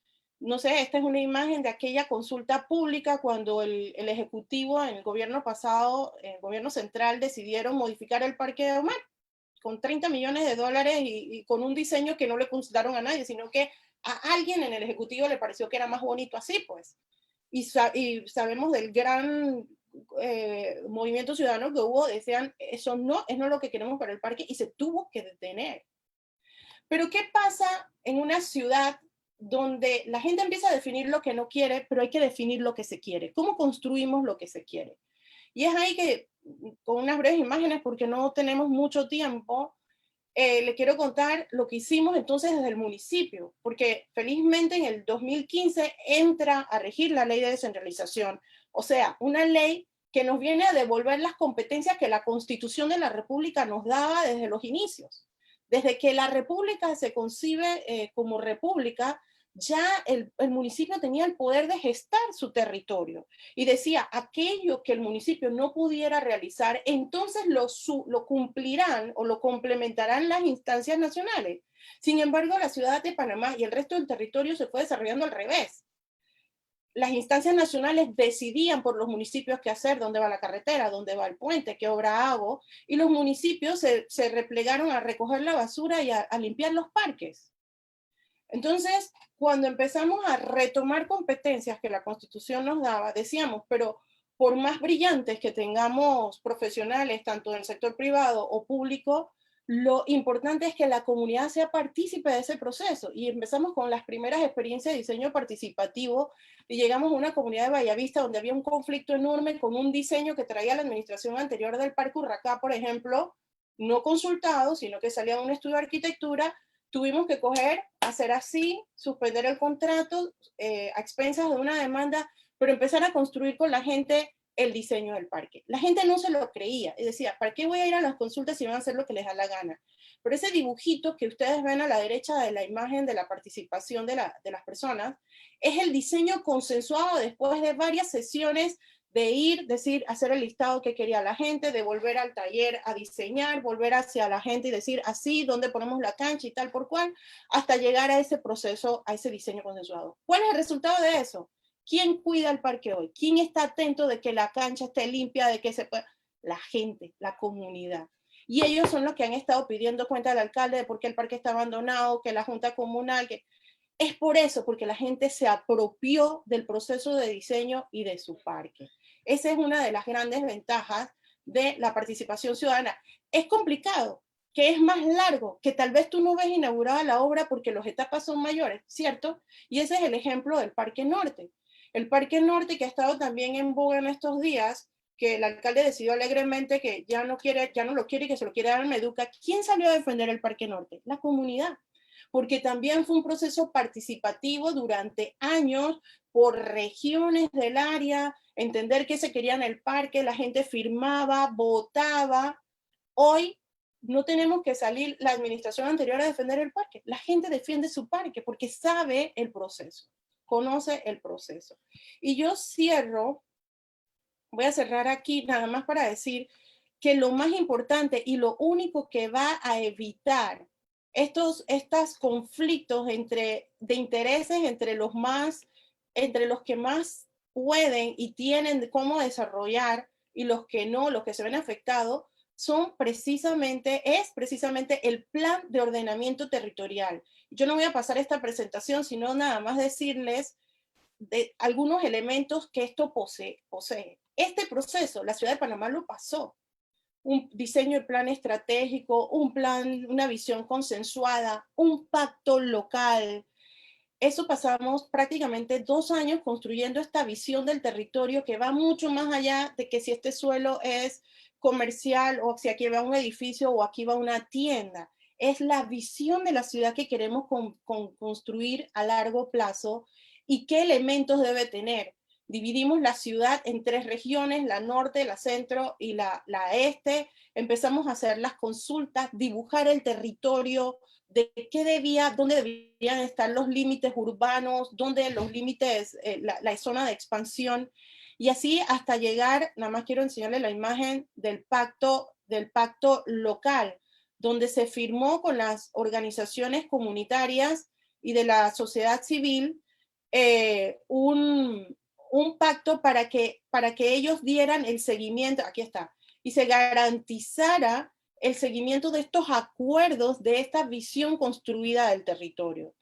No sé, esta es una imagen de aquella consulta pública cuando el Ejecutivo en el gobierno pasado, el gobierno central, decidieron modificar el Parque de Omar con 30 millones de dólares y con un diseño que no le consultaron a nadie, sino que a alguien en el Ejecutivo le pareció que era más bonito así, pues. Y sabemos del gran movimiento ciudadano que hubo, decían, eso no es lo que queremos para el parque, y se tuvo que detener. Pero ¿qué pasa en una ciudad donde la gente empieza a definir lo que no quiere, pero hay que definir lo que se quiere? ¿Cómo construimos lo que se quiere? Y es ahí que, con unas breves imágenes, porque no tenemos mucho tiempo, le quiero contar lo que hicimos entonces desde el municipio, porque felizmente en el 2015 entra a regir la ley de descentralización, o sea, una ley que nos viene a devolver las competencias que la Constitución de la República nos daba desde los inicios. Desde que la República se concibe como república, ya el municipio tenía el poder de gestar su territorio y decía, aquello que el municipio no pudiera realizar, entonces lo cumplirán o lo complementarán las instancias nacionales. Sin embargo, la ciudad de Panamá y el resto del territorio se fue desarrollando al revés. Las instancias nacionales decidían por los municipios qué hacer, dónde va la carretera, dónde va el puente, qué obra hago, y los municipios se replegaron a recoger la basura y a limpiar los parques. Entonces, cuando empezamos a retomar competencias que la Constitución nos daba, decíamos, pero por más brillantes que tengamos profesionales, tanto del sector privado o público, lo importante es que la comunidad sea partícipe de ese proceso. Y empezamos con las primeras experiencias de diseño participativo y llegamos a una comunidad de Bellavista donde había un conflicto enorme con un diseño que traía la administración anterior del Parque Urracá, por ejemplo, no consultado, sino que salía de un estudio de arquitectura. Tuvimos que hacer así, suspender el contrato a expensas de una demanda, pero empezar a construir con la gente el diseño del parque. La gente no se lo creía y decía, ¿para qué voy a ir a las consultas si van a hacer lo que les da la gana? Pero ese dibujito que ustedes ven a la derecha de la imagen de la participación de las personas es el diseño consensuado después de varias sesiones de ir, decir, hacer el listado que quería la gente, de volver al taller a diseñar, volver hacia la gente y decir así, dónde ponemos la cancha y tal por cual, hasta llegar a ese proceso, a ese diseño consensuado. ¿Cuál es el resultado de eso? ¿Quién cuida el parque hoy? ¿Quién está atento de que la cancha esté limpia, de que se pueda? La gente, la comunidad. Y ellos son los que han estado pidiendo cuenta al alcalde de por qué el parque está abandonado, que la junta comunal, que... Es por eso, porque la gente se apropió del proceso de diseño y de su parque. Esa es una de las grandes ventajas de la participación ciudadana. Es complicado, que es más largo, que tal vez tú no ves inaugurada la obra porque las etapas son mayores, ¿cierto? Y ese es el ejemplo del Parque Norte. El Parque Norte, que ha estado también en boga en estos días, que el alcalde decidió alegremente que ya no lo quiere y que se lo quiere dar al Meduca. ¿Quién salió a defender el Parque Norte? La comunidad. Porque también fue un proceso participativo durante años por regiones del área, entender qué se quería en el parque, la gente firmaba, votaba. Hoy no tenemos que salir la administración anterior a defender el parque. La gente defiende su parque porque sabe el proceso, conoce el proceso. Y yo voy a cerrar aquí nada más para decir que lo más importante y lo único que va a evitar estos conflictos de intereses entre los que más pueden y tienen cómo desarrollar y los que no, los que se ven afectados, es precisamente el plan de ordenamiento territorial. Yo no voy a pasar esta presentación, sino nada más decirles de algunos elementos que esto posee. Este proceso, la ciudad de Panamá lo pasó. Un diseño de plan estratégico, una visión consensuada, un pacto local. Eso pasamos prácticamente 2 años construyendo esta visión del territorio que va mucho más allá de que si este suelo es comercial o si aquí va un edificio o aquí va una tienda. Es la visión de la ciudad que queremos construir a largo plazo y qué elementos debe tener. Dividimos la ciudad en 3 regiones, la norte, la centro y la este. Empezamos a hacer las consultas, dibujar el territorio, de dónde deberían estar los límites urbanos, dónde los límites, la zona de expansión, y así hasta llegar, nada más quiero enseñarles la imagen del pacto local, donde se firmó con las organizaciones comunitarias y de la sociedad civil un pacto para que ellos dieran el seguimiento, aquí está, y se garantizara el seguimiento de estos acuerdos, de esta visión construida del territorio.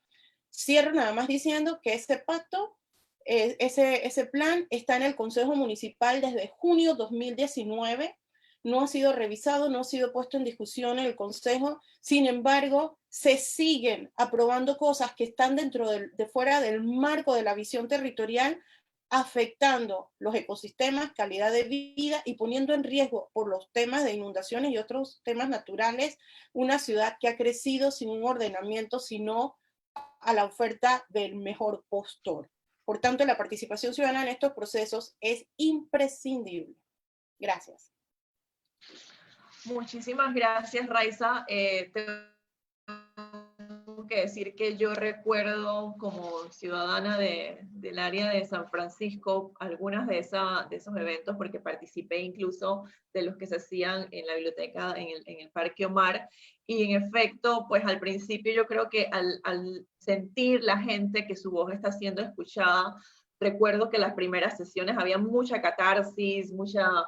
Cierro nada más diciendo que ese pacto, ese plan está en el Consejo Municipal desde junio 2019, no ha sido revisado, no ha sido puesto en discusión en el Consejo, sin embargo, se siguen aprobando cosas que están fuera del marco de la visión territorial, afectando los ecosistemas, calidad de vida y poniendo en riesgo por los temas de inundaciones y otros temas naturales, una ciudad que ha crecido sin un ordenamiento, sino a la oferta del mejor postor. Por tanto, la participación ciudadana en estos procesos es imprescindible. Gracias. Muchísimas gracias, Raiza. Tengo que decir que yo recuerdo como ciudadana del área de San Francisco algunas de esos eventos, porque participé incluso de los que se hacían en la biblioteca, en el Parque Omar, y en efecto, pues al principio yo creo que al sentir la gente que su voz está siendo escuchada, recuerdo que las primeras sesiones había mucha catarsis, mucha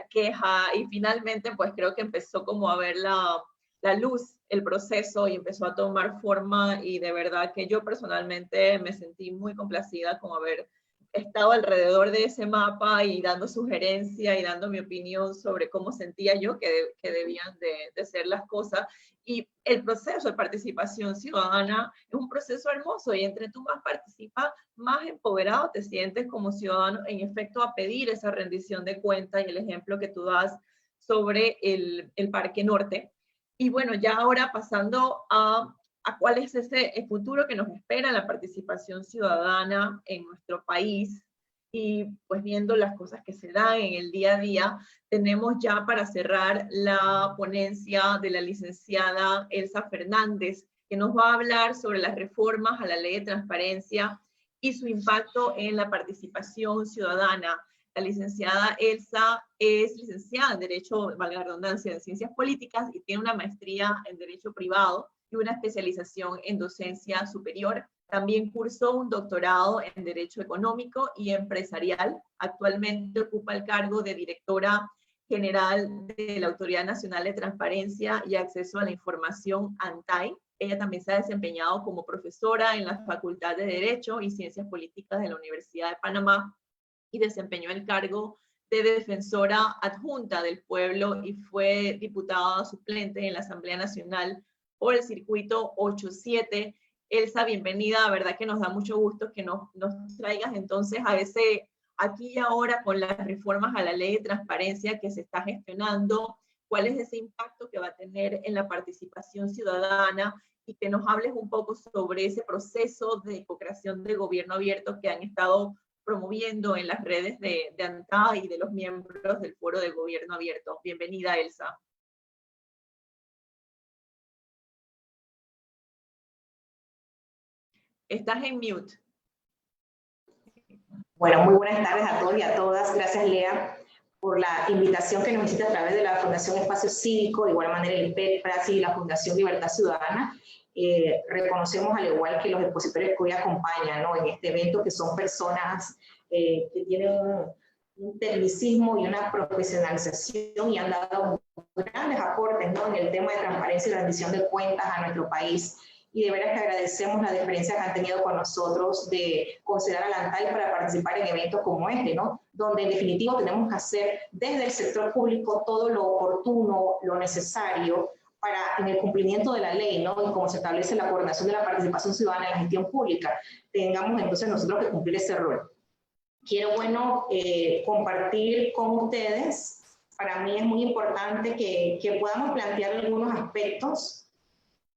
queja, y finalmente pues creo que empezó como a ver la luz, el proceso, y empezó a tomar forma, y de verdad que yo personalmente me sentí muy complacida con haber estado alrededor de ese mapa y dando sugerencia y dando mi opinión sobre cómo sentía yo que debían de ser las cosas. Y el proceso de participación ciudadana es un proceso hermoso, y entre tú más participas, más empoderado te sientes como ciudadano, en efecto, a pedir esa rendición de cuentas, y el ejemplo que tú das sobre el Parque Norte. Y bueno, ya ahora pasando a cuál es ese futuro que nos espera en la participación ciudadana en nuestro país, y pues viendo las cosas que se dan en el día a día, tenemos ya para cerrar la ponencia de la licenciada Elsa Fernández, que nos va a hablar sobre las reformas a la Ley de Transparencia y su impacto en la participación ciudadana. La licenciada Elsa es licenciada en Derecho, valga la redundancia, en Ciencias Políticas, y tiene una maestría en Derecho Privado y una especialización en Docencia Superior. También cursó un doctorado en Derecho Económico y Empresarial. Actualmente ocupa el cargo de directora general de la Autoridad Nacional de Transparencia y Acceso a la Información, ANTAI. Ella también se ha desempeñado como profesora en la Facultad de Derecho y Ciencias Políticas de la Universidad de Panamá y desempeñó el cargo de defensora adjunta del pueblo y fue diputada suplente en la Asamblea Nacional por el circuito 8-7. Elsa, bienvenida, la verdad que nos da mucho gusto que nos traigas entonces a ese aquí y ahora con las reformas a la ley de transparencia que se está gestionando, cuál es ese impacto que va a tener en la participación ciudadana y que nos hables un poco sobre ese proceso de co-creación de gobierno abierto que han estado promoviendo en las redes de ANTAI y de los miembros del Foro de Gobierno Abierto. Bienvenida, Elsa. Estás en mute. Bueno, muy buenas tardes a todos y a todas. Gracias, Lea, por la invitación que nos hiciste a través de la Fundación Espacio Cívico, de igual manera el IPEC, PRACI y la Fundación Libertad Ciudadana. Reconocemos, al igual que los expositores que hoy acompañan, ¿no?, en este evento, que son personas que tienen un tecnicismo y una profesionalización y han dado grandes aportes, ¿no?, en el tema de transparencia y rendición de cuentas a nuestro país. Y de veras que agradecemos la deferencia que han tenido con nosotros de considerar a la ANTAI para participar en eventos como este, ¿no?, donde en definitivo tenemos que hacer desde el sector público todo lo oportuno, lo necesario para, en el cumplimiento de la ley, ¿no?, y como se establece la coordinación de la participación ciudadana en la gestión pública, tengamos entonces nosotros que cumplir ese rol. Quiero, bueno, compartir con ustedes, para mí es muy importante que podamos plantear algunos aspectos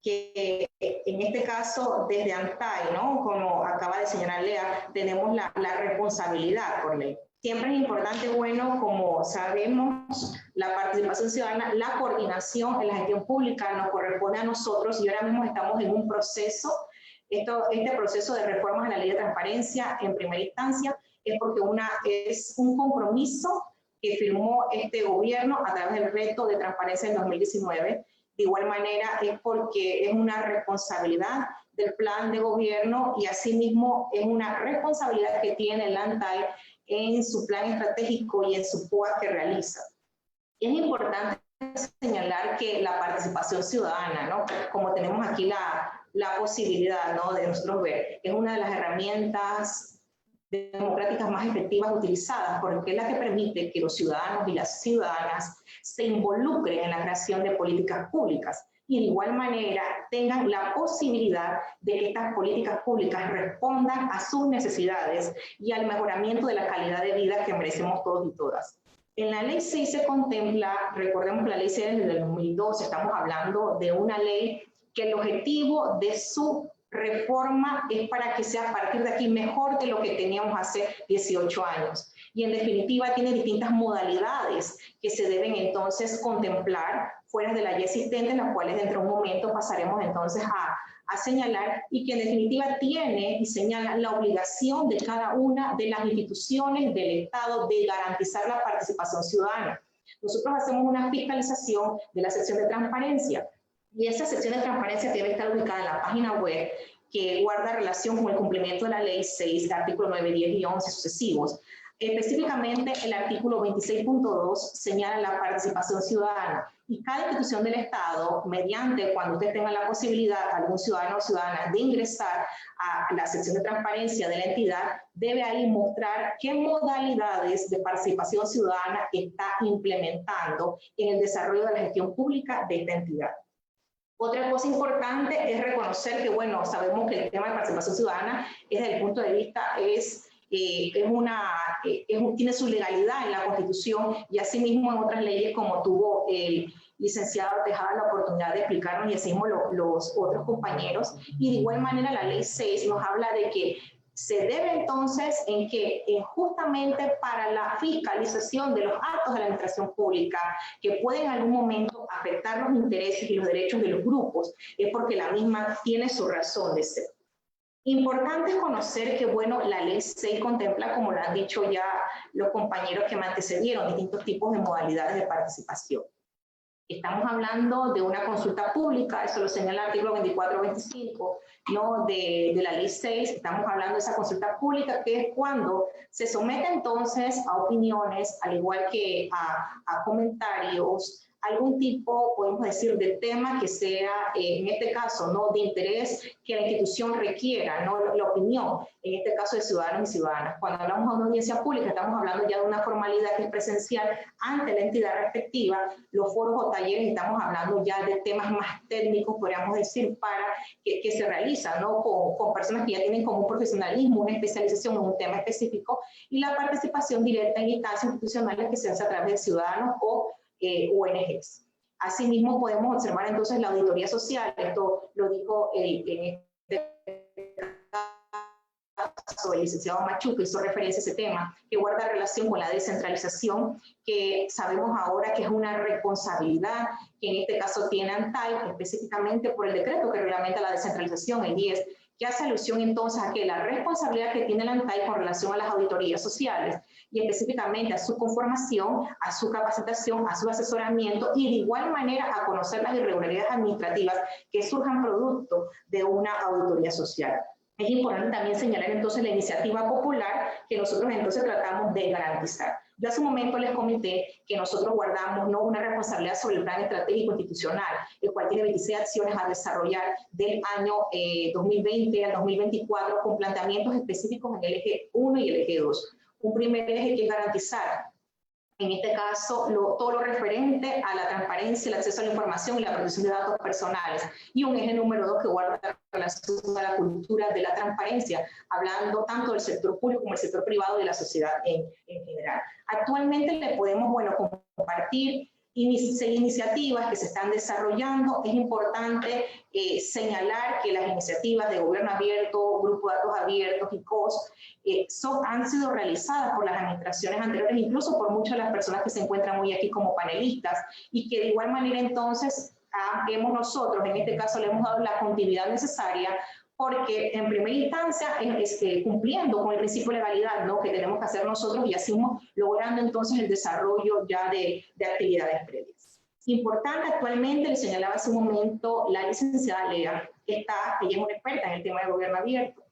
que en este caso desde ANTAI, ¿no?, como acaba de señalar Lea, tenemos la responsabilidad por ley. Siempre es importante, bueno, como sabemos, la participación ciudadana, la coordinación en la gestión pública nos corresponde a nosotros y ahora mismo estamos en un proceso, este proceso de reformas a la ley de transparencia en primera instancia es porque es un compromiso que firmó este gobierno a través del reto de transparencia en 2019. De igual manera es porque es una responsabilidad del plan de gobierno y asimismo es una responsabilidad que tiene el ANTAI en su plan estratégico y en su POA que realiza. Es importante señalar que la participación ciudadana, ¿no?, como tenemos aquí la posibilidad, ¿no?, de nosotros ver, es una de las herramientas democráticas más efectivas utilizadas, porque es la que permite que los ciudadanos y las ciudadanas se involucren en la creación de políticas públicas y de igual manera tengan la posibilidad de que estas políticas públicas respondan a sus necesidades y al mejoramiento de la calidad de vida que merecemos todos y todas. En la ley 6 se contempla, recordemos que la ley 6 desde el 2012, estamos hablando de una ley que el objetivo de su reforma es para que sea a partir de aquí mejor de lo que teníamos hace 18 años. Y en definitiva tiene distintas modalidades que se deben entonces contemplar fuera de la ya existente, en las cuales dentro de un momento pasaremos entonces a señalar, y que en definitiva tiene y señala la obligación de cada una de las instituciones del Estado de garantizar la participación ciudadana. Nosotros hacemos una fiscalización de la sección de transparencia, y esa sección de transparencia debe estar ubicada en la página web que guarda relación con el cumplimiento de la ley 6, artículo 9, 10 y 11 sucesivos. Específicamente, el artículo 26.2 señala la participación ciudadana y cada institución del Estado, mediante cuando usted tenga la posibilidad, algún ciudadano o ciudadana, de ingresar a la sección de transparencia de la entidad, debe ahí mostrar qué modalidades de participación ciudadana está implementando en el desarrollo de la gestión pública de esta entidad. Otra cosa importante es reconocer que, bueno, sabemos que el tema de participación ciudadana desde el punto de vista tiene su legalidad en la Constitución y asimismo en otras leyes, como tuvo el licenciado Tejada la oportunidad de explicarnos y asimismo los otros compañeros. Y de igual manera la ley 6 nos habla de que se debe entonces en que justamente para la fiscalización de los actos de la administración pública que pueden en algún momento afectar los intereses y los derechos de los grupos, es porque la misma tiene su razón de ser. Importante es conocer que, bueno, la ley 6 contempla, como lo han dicho ya los compañeros que me antecedieron, distintos tipos de modalidades de participación. Estamos hablando de una consulta pública, eso lo señala el artículo 24-25, ¿no? de la ley 6, estamos hablando de esa consulta pública, que es cuando se somete entonces a opiniones, al igual que a comentarios, algún tipo, podemos decir, de tema que sea, en este caso, ¿no? de interés que la institución requiera, ¿no? la opinión, en este caso de ciudadanos y ciudadanas. Cuando hablamos de una audiencia pública, estamos hablando ya de una formalidad que es presencial ante la entidad respectiva. Los foros o talleres, estamos hablando ya de temas más técnicos, podríamos decir, para que se realizan, ¿no? con personas que ya tienen como un profesionalismo, una especialización en un tema específico, y la participación directa en instancias institucionales que se hace a través de ciudadanos o ONGs. Asimismo, podemos observar entonces la auditoría social, esto lo dijo en este caso el licenciado Machu, que hizo referencia a ese tema, que guarda relación con la descentralización, que sabemos ahora que es una responsabilidad que en este caso tiene ANTAI, específicamente por el decreto que reglamenta la descentralización, el 10, que hace alusión entonces a que la responsabilidad que tiene la ANTAI con relación a las auditorías sociales y específicamente a su conformación, a su capacitación, a su asesoramiento y de igual manera a conocer las irregularidades administrativas que surjan producto de una auditoría social. Es importante también señalar entonces la iniciativa popular que nosotros entonces tratamos de garantizar. Yo hace un momento les comenté que nosotros guardamos, ¿no? una responsabilidad sobre el plan estratégico institucional, el cual tiene 26 acciones a desarrollar del año 2020 al 2024 con planteamientos específicos en el eje 1 y el eje 2. Un primer eje que es garantizar, en este caso, todo lo referente a la transparencia, el acceso a la información y la protección de datos personales. Y un eje número 2 que guarda relación a la cultura de la transparencia, hablando tanto del sector público como del sector privado y de la sociedad en general. Actualmente le podemos, compartir iniciativas que se están desarrollando. Es importante señalar que las iniciativas de gobierno abierto, grupo de datos abiertos y COS han sido realizadas por las administraciones anteriores, incluso por muchas de las personas que se encuentran hoy aquí como panelistas, y que de igual manera entonces nosotros, en este caso, le hemos dado la continuidad necesaria porque en primera instancia, cumpliendo con el principio de legalidad, ¿no? que tenemos que hacer nosotros y así logrando entonces el desarrollo ya de actividades previas. Importante, actualmente, le señalaba hace un momento, la licenciada Lea, ella es una experta en el tema de gobierno abierto.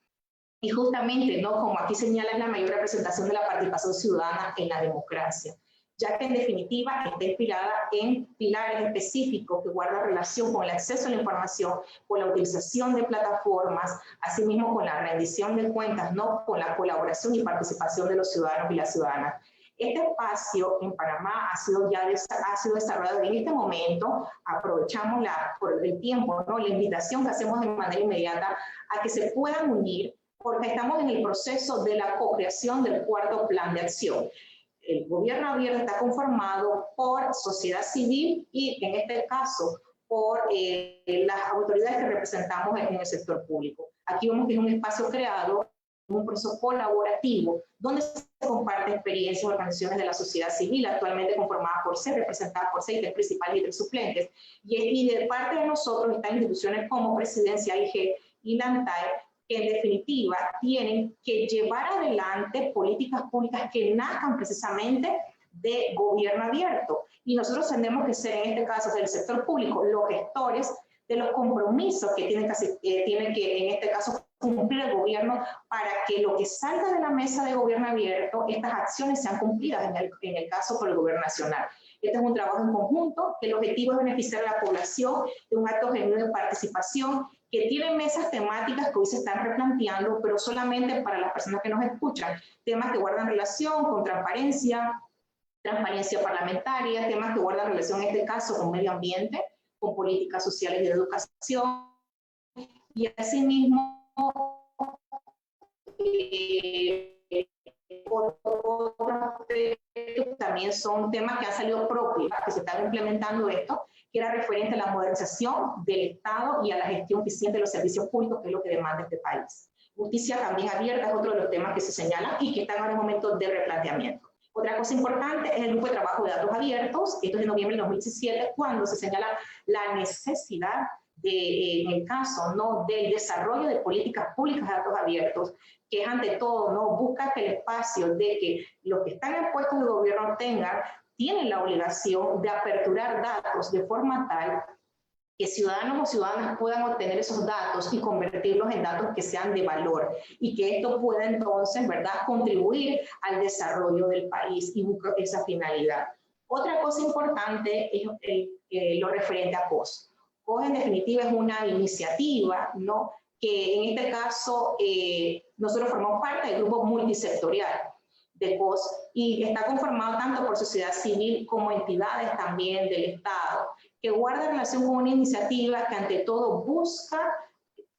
Y justamente, ¿no? como aquí señala, es la mayor representación de la participación ciudadana en la democracia, ya que en definitiva está inspirada en pilares específicos que guardan relación con el acceso a la información, con la utilización de plataformas, asimismo con la rendición de cuentas, ¿no? con la colaboración y participación de los ciudadanos y las ciudadanas. Este espacio en Panamá ha sido desarrollado y en este momento aprovechamos por el tiempo, ¿no? la invitación que hacemos de manera inmediata a que se puedan unir, porque estamos en el proceso de la co-creación del cuarto plan de acción. El gobierno abierto está conformado por sociedad civil y, en este caso, por las autoridades que representamos en el sector público. Aquí vemos que es un espacio creado, un proceso colaborativo, donde se comparten experiencias y organizaciones de la sociedad civil, actualmente conformadas por 6, representadas por 6 principales y 3 suplentes. Y de parte de nosotros están instituciones como Presidencia, IG y la ANTAI, que en definitiva tienen que llevar adelante políticas públicas que nazcan precisamente de gobierno abierto. Y nosotros tenemos que ser, en este caso del sector público, los gestores de los compromisos que tiene que en este caso cumplir el gobierno para que lo que salga de la mesa de gobierno abierto, estas acciones sean cumplidas en el caso por el gobierno nacional. Este es un trabajo en conjunto, que el objetivo es beneficiar a la población de un acto genuino de participación, que tiene mesas temáticas que hoy se están replanteando, pero solamente para las personas que nos escuchan, temas que guardan relación con transparencia parlamentaria, temas que guardan relación en este caso con medio ambiente, con políticas sociales y de educación, y asimismo también son temas que han salido propios, que se están implementando esto, que era referente a la modernización del Estado y a la gestión eficiente de los servicios públicos, que es lo que demanda este país. Justicia también abierta es otro de los temas que se señalan y que están ahora en momento de replanteamiento. Otra cosa importante es el grupo de trabajo de datos abiertos. Esto es de noviembre del 2017, cuando se señala la necesidad en el caso, ¿no? del desarrollo de políticas públicas de datos abiertos, que es ante todo, ¿no? busca que el espacio de que los que están en puestos de gobierno tienen la obligación de aperturar datos de forma tal que ciudadanos o ciudadanas puedan obtener esos datos y convertirlos en datos que sean de valor y que esto pueda entonces, ¿verdad?, contribuir al desarrollo del país y buscar esa finalidad. Otra cosa importante es lo referente a COS. COS en definitiva es una iniciativa, ¿no?, que en este caso nosotros formamos parte del grupo multisectorial de COS y está conformado tanto por sociedad civil como entidades también del Estado, que guarda relación con una iniciativa que ante todo busca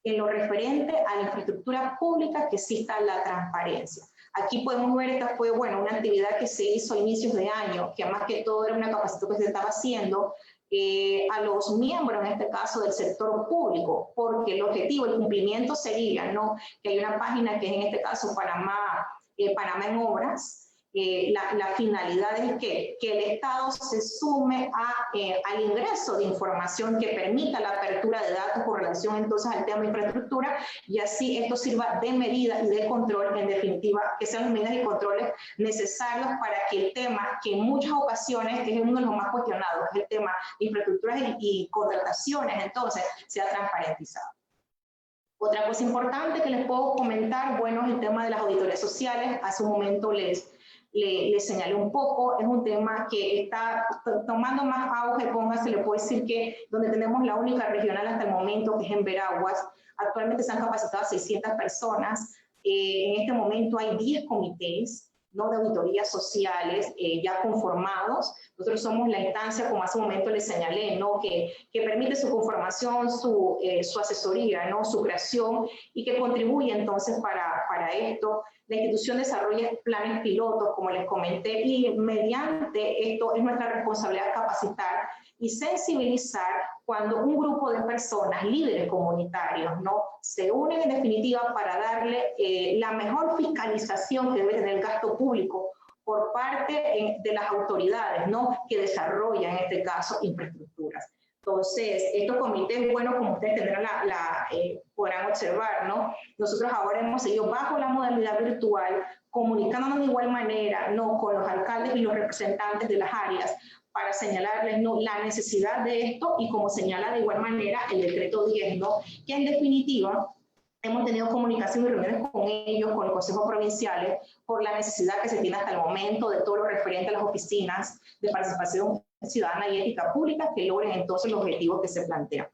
en lo referente a la infraestructura pública que exista la transparencia. Aquí podemos ver, esta fue, bueno, una actividad que se hizo a inicios de año, que más que todo era una capacitación que se estaba haciendo a los miembros, en este caso, del sector público, porque el objetivo, el cumplimiento sería, ¿no?, que hay una página que es en este caso Panamá en Obras. La finalidad es que el Estado se sume al ingreso de información que permita la apertura de datos con relación entonces al tema de infraestructura y así esto sirva de medida y de control, en definitiva, que sean las medidas y controles necesarios para que el tema, que en muchas ocasiones es uno de los más cuestionados, es el tema de infraestructuras y contrataciones, entonces, sea transparentizado. Otra cosa importante que les puedo comentar, bueno, es el tema de las auditorías sociales. Hace un momento les señalé un poco, es un tema que está tomando más auge, se le puede decir que donde tenemos la única regional hasta el momento, que es en Veraguas, actualmente se han capacitado a 600 personas, en este momento hay 10 comités, ¿no?, de auditorías sociales ya conformados. Nosotros somos la instancia, como hace un momento les señalé, ¿no?, que permite su conformación, su asesoría, ¿no?, su creación y que contribuye entonces para esto. La institución desarrolla planes pilotos, como les comenté, y mediante esto es nuestra responsabilidad capacitar y sensibilizar cuando un grupo de personas, líderes comunitarios, ¿no?, se unen en definitiva para darle la mejor fiscalización que debe tener el gasto público por parte de las autoridades, ¿no?, que desarrollan en este caso infraestructuras. Entonces, estos comités, bueno, como ustedes tendrán podrán observar, ¿no?, nosotros ahora hemos seguido bajo la modalidad virtual, comunicándonos de igual manera, ¿no?, con los alcaldes y los representantes de las áreas para señalarles, ¿no?, la necesidad de esto y como señala de igual manera el decreto 10, ¿no?, que en definitiva hemos tenido comunicación y reuniones con ellos, con los consejos provinciales, por la necesidad que se tiene hasta el momento de todo lo referente a las oficinas de participación ciudadana y ética pública que logren entonces los objetivos que se plantean.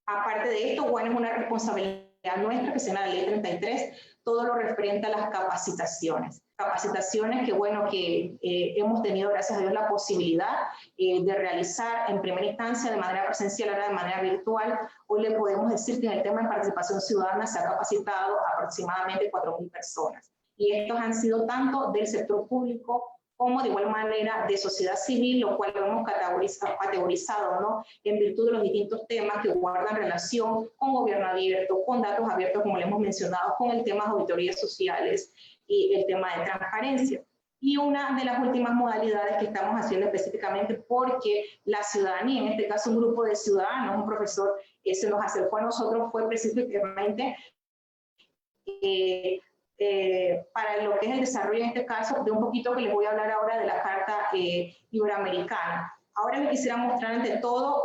Aparte de esto, bueno, es una responsabilidad nuestra, que se llama la Ley 33, todo lo referente a las capacitaciones. Capacitaciones que, bueno, que hemos tenido, gracias a Dios, la posibilidad de realizar en primera instancia de manera presencial, ahora de manera virtual. Hoy le podemos decir que en el tema de participación ciudadana se ha capacitado aproximadamente 4.000 personas. Y estos han sido tanto del sector público como de igual manera de sociedad civil, lo cual lo hemos categorizado, ¿no?, en virtud de los distintos temas que guardan relación con gobierno abierto, con datos abiertos, como le hemos mencionado, con el tema de auditorías sociales y el tema de transparencia. Y una de las últimas modalidades que estamos haciendo específicamente porque la ciudadanía, en este caso un grupo de ciudadanos, un profesor, se nos acercó a nosotros, fue específicamente para lo que es el desarrollo, en este caso, de un poquito que les voy a hablar ahora de la Carta Iberoamericana. Ahora les quisiera mostrar ante todo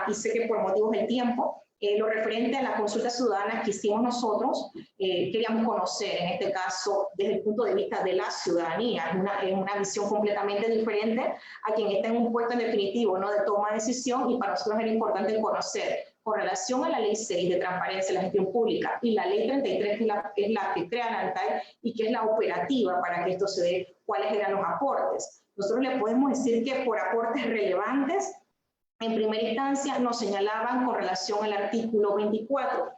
y sé que por motivos del tiempo, lo referente a la consulta ciudadana que hicimos nosotros, queríamos conocer, en este caso, desde el punto de vista de la ciudadanía, una visión completamente diferente a quien está en un puesto en definitivo, ¿no?, de toma de decisión, y para nosotros era importante conocer, con relación a la Ley 6 de transparencia de la gestión pública y la Ley 33, que es la que crea la ANTAE y que es la operativa para que esto se dé, cuáles eran los aportes. Nosotros le podemos decir que por aportes relevantes, en primera instancia nos señalaban con relación al artículo 24,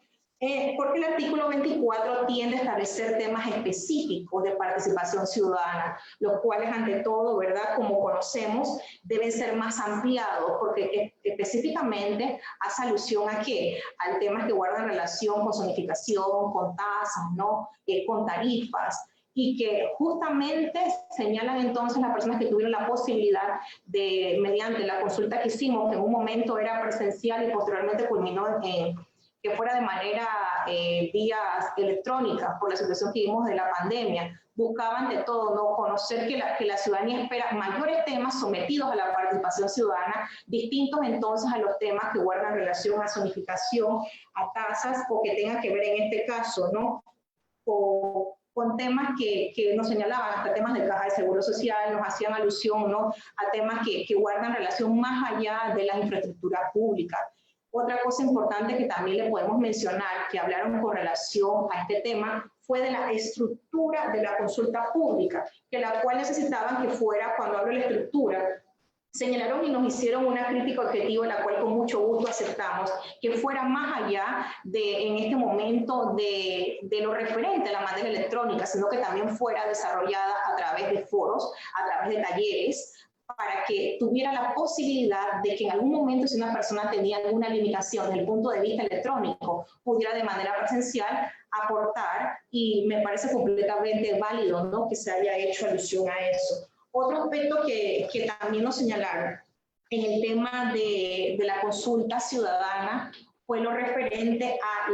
porque el artículo 24 tiende a establecer temas específicos de participación ciudadana, los cuales ante todo, ¿verdad?, como conocemos, deben ser más ampliados, porque específicamente hace alusión a ¿qué? Al temas que guardan relación con zonificación, con tasas, ¿no?, con tarifas, y que justamente señalan entonces las personas que tuvieron la posibilidad de, mediante la consulta que hicimos, que en un momento era presencial y posteriormente culminó en que fuera de manera vías electrónicas por la situación que vimos de la pandemia. Buscaban de todo, ¿no? Conocer que la ciudadanía espera mayores temas sometidos a la participación ciudadana, distintos entonces a los temas que guardan relación a zonificación, a tasas, o que tengan que ver en este caso, ¿no? Con temas que nos señalaban, hasta temas de caja de seguro social, nos hacían alusión, ¿no? A temas que guardan relación más allá de la infraestructura pública. Otra cosa importante que también le podemos mencionar, que hablaron con relación a este tema, fue de la estructura de la consulta pública, que la cual necesitaban que fuera, cuando hablo de la estructura, señalaron y nos hicieron una crítica objetiva, la cual con mucho gusto aceptamos, que fuera más allá de, en este momento, de lo referente a la manera electrónica, sino que también fuera desarrollada a través de foros, a través de talleres, para que tuviera la posibilidad de que en algún momento, si una persona tenía alguna limitación desde el punto de vista electrónico, pudiera de manera presencial aportar, y me parece completamente válido, ¿no?, que se haya hecho alusión a eso. Otro aspecto que también nos señalaron en el tema de la consulta ciudadana fue lo referente a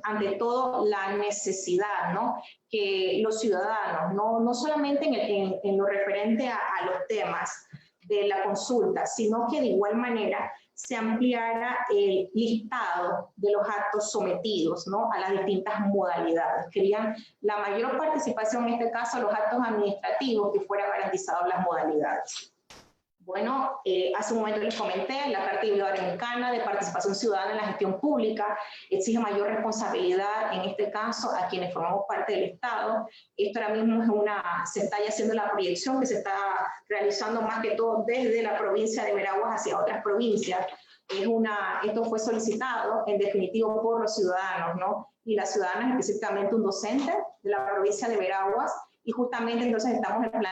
ante todo, la necesidad, ¿no?, que los ciudadanos, no solamente en lo referente a los temas de la consulta, sino que de igual manera se ampliara el listado de los actos sometidos, ¿no?, a las distintas modalidades. Querían la mayor participación, en este caso, los actos administrativos, que fuera garantizados las modalidades. Bueno, hace un momento les comenté, la Carta Iberoamericana de Participación Ciudadana en la Gestión Pública exige mayor responsabilidad, en este caso, a quienes formamos parte del Estado. Esto ahora mismo se está ya haciendo la proyección que se está realizando más que todo desde la provincia de Veraguas hacia otras provincias. Esto fue solicitado, en definitivo, por los ciudadanos, ¿no? Y las ciudadanas, específicamente un docente de la provincia de Veraguas, y justamente entonces estamos en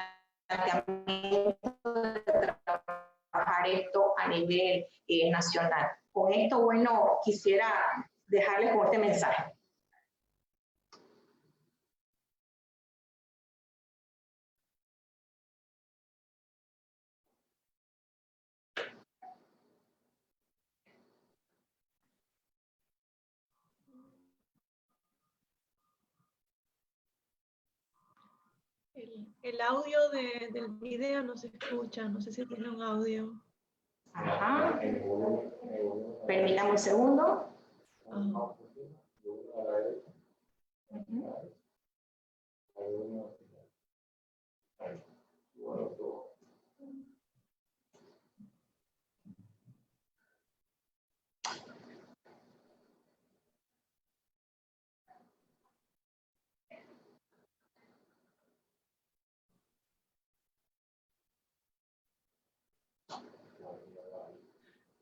planteamiento de trabajar esto a nivel nacional. Con esto, bueno, quisiera dejarles con este mensaje. El audio del video no se escucha, no sé si tiene un audio. Ajá. Permítame un segundo. Ajá.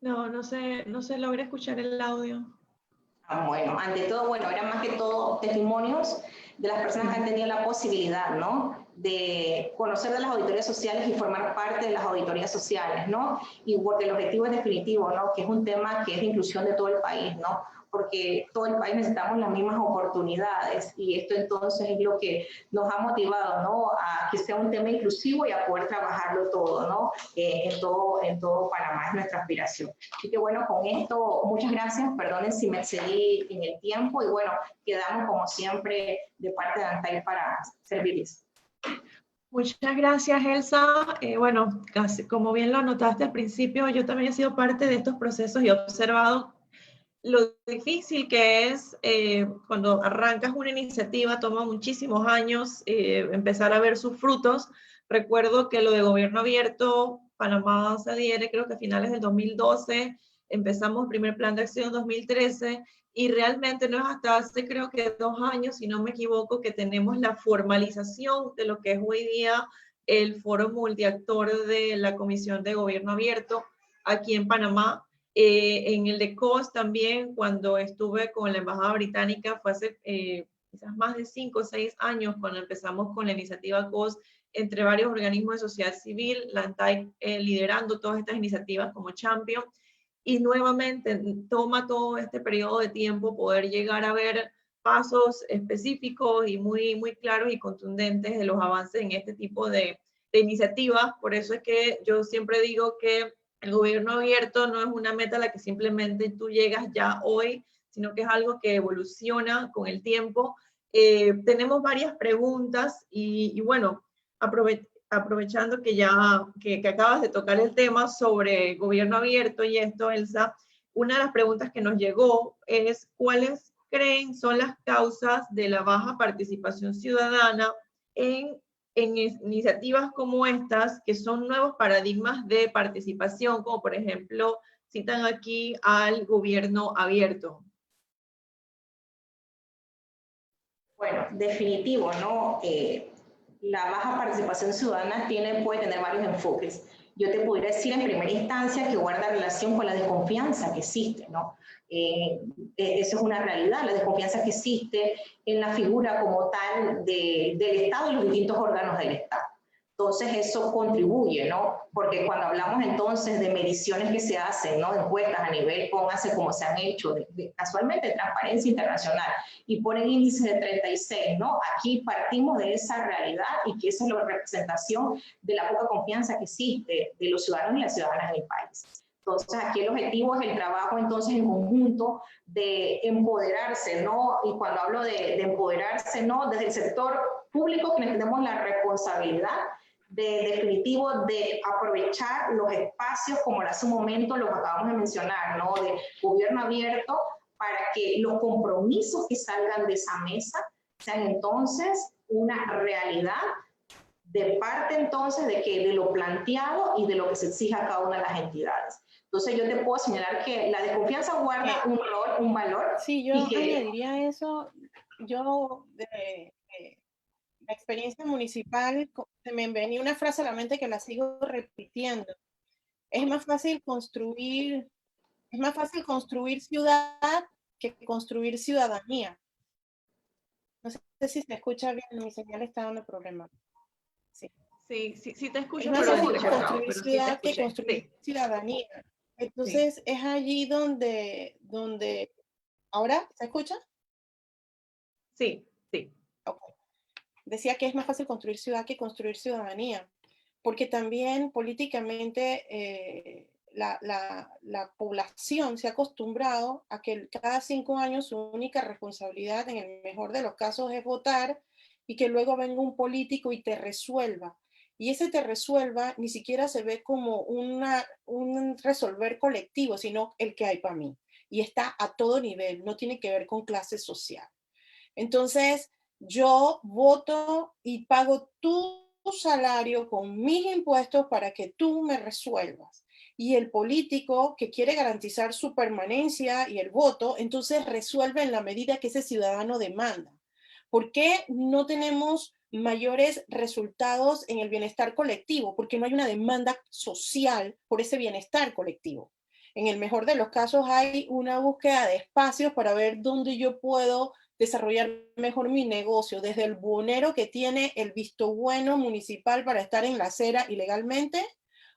No se logra escuchar el audio. Bueno, ante todo, bueno, eran más que todo testimonios de las personas que han tenido la posibilidad, ¿no?, de conocer de las auditorías sociales y formar parte de las auditorías sociales, ¿no? Y porque el objetivo es definitivo, ¿no?, que es un tema que es de inclusión de todo el país, ¿no? Porque todo el país necesitamos las mismas oportunidades, y esto entonces es lo que nos ha motivado, ¿no?, a que sea un tema inclusivo y a poder trabajarlo todo, ¿no?, en todo Panamá es nuestra aspiración. Así que bueno, con esto, muchas gracias, perdonen si me excedí en el tiempo, y bueno, quedamos como siempre de parte de ANTAI para servirles. Muchas gracias, Elsa. Bueno, como bien lo notaste al principio, yo también he sido parte de estos procesos y he observado lo difícil que es cuando arrancas una iniciativa, toma muchísimos años empezar a ver sus frutos. Recuerdo que lo de Gobierno Abierto, Panamá se adhiere, creo que a finales del 2012, empezamos el primer plan de acción en 2013, y realmente no es hasta hace creo que 2 años, si no me equivoco, que tenemos la formalización de lo que es hoy día el foro multiactor de la Comisión de Gobierno Abierto aquí en Panamá. En el de COS también, cuando estuve con la Embajada Británica, fue hace quizás más de 5 o 6 años cuando empezamos con la iniciativa COS, entre varios organismos de sociedad civil, la ANTAI liderando todas estas iniciativas como champion, y nuevamente toma todo este periodo de tiempo poder llegar a ver pasos específicos y muy claros y contundentes de los avances en este tipo de iniciativas. Por eso es que yo siempre digo que el gobierno abierto no es una meta a la que simplemente tú llegas ya hoy, sino que es algo que evoluciona con el tiempo. Tenemos varias preguntas y bueno, aprovechando que ya que acabas de tocar el tema sobre gobierno abierto y esto, Elsa, una de las preguntas que nos llegó es ¿cuáles creen son las causas de la baja participación ciudadana en iniciativas como estas, que son nuevos paradigmas de participación, como por ejemplo, citan aquí al gobierno abierto? Bueno, definitivo, ¿no? La baja participación ciudadana puede tener varios enfoques. Yo te podría decir en primera instancia que guarda relación con la desconfianza que existe, ¿no? Eso es una realidad, la desconfianza que existe en la figura como tal del Estado y los distintos órganos del Estado. Entonces eso contribuye, ¿no? Porque cuando hablamos entonces de mediciones que se hacen, ¿no? Encuestas a nivel, póngase como se han hecho, casualmente de Transparencia Internacional, y ponen índices de 36, ¿no? Aquí partimos de esa realidad y que esa es la representación de la poca confianza que existe de los ciudadanos y las ciudadanas en el país. Entonces, aquí el objetivo es el trabajo, entonces, en conjunto de empoderarse, ¿no? Y cuando hablo de empoderarse, ¿no? Desde el sector público, quienes tenemos la responsabilidad definitivo de aprovechar los espacios, como hace un momento lo acabamos de mencionar, ¿no? De gobierno abierto, para que los compromisos que salgan de esa mesa sean entonces una realidad de parte entonces de lo planteado y de lo que se exige a cada una de las entidades. Entonces yo te puedo señalar que la desconfianza guarda un rol, un valor. Sí, yo añadiría eso. Yo, de la experiencia municipal, se me venía una frase a la mente que la sigo repitiendo. Es más fácil construir ciudad que construir ciudadanía. No sé si se escucha bien, mi señal está dando problemas. Sí, sí te escucho, es más fácil construir pero ciudad sí que construir ciudadanía. Entonces es allí donde, ¿ahora se escucha? Sí, sí. Okay. Decía que es más fácil construir ciudad que construir ciudadanía, porque también políticamente la población se ha acostumbrado a que cada 5 años su única responsabilidad, en el mejor de los casos, es votar y que luego venga un político y te resuelva. Y ese te resuelva ni siquiera se ve como un resolver colectivo, sino el que hay para mí. Y está a todo nivel, no tiene que ver con clase social. Entonces, yo voto y pago tu salario con mis impuestos para que tú me resuelvas. Y el político que quiere garantizar su permanencia y el voto, entonces resuelve en la medida que ese ciudadano demanda. ¿Por qué no tenemos mayores resultados en el bienestar colectivo? Porque no hay una demanda social por ese bienestar colectivo. En el mejor de los casos hay una búsqueda de espacios para ver dónde yo puedo desarrollar mejor mi negocio, desde el buhonero que tiene el visto bueno municipal para estar en la acera ilegalmente,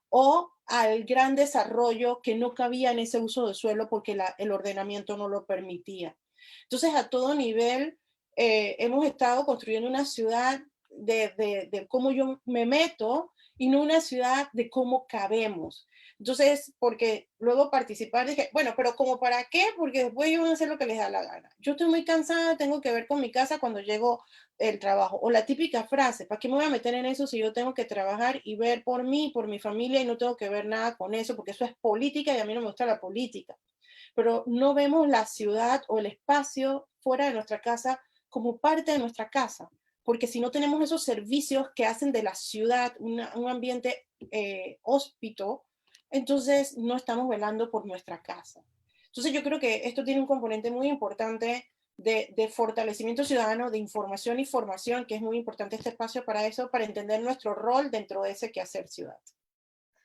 o al gran desarrollo que no cabía en ese uso de suelo porque el ordenamiento no lo permitía. Entonces, a todo nivel, hemos estado construyendo una ciudad de cómo yo me meto y no una ciudad de cómo cabemos. Entonces, porque luego participar, dije, bueno, pero ¿como para qué? Porque después ellos van a hacer lo que les da la gana. Yo estoy muy cansada, tengo que ver con mi casa cuando llego el trabajo. O la típica frase, ¿para qué me voy a meter en eso si yo tengo que trabajar y ver por mí, por mi familia y no tengo que ver nada con eso? Porque eso es política y a mí no me gusta la política. Pero no vemos la ciudad o el espacio fuera de nuestra casa como parte de nuestra casa. Porque si no tenemos esos servicios que hacen de la ciudad un ambiente hóspito, entonces no estamos velando por nuestra casa. Entonces yo creo que esto tiene un componente muy importante de fortalecimiento ciudadano, de información y formación, que es muy importante este espacio para eso, para entender nuestro rol dentro de ese quehacer ciudad.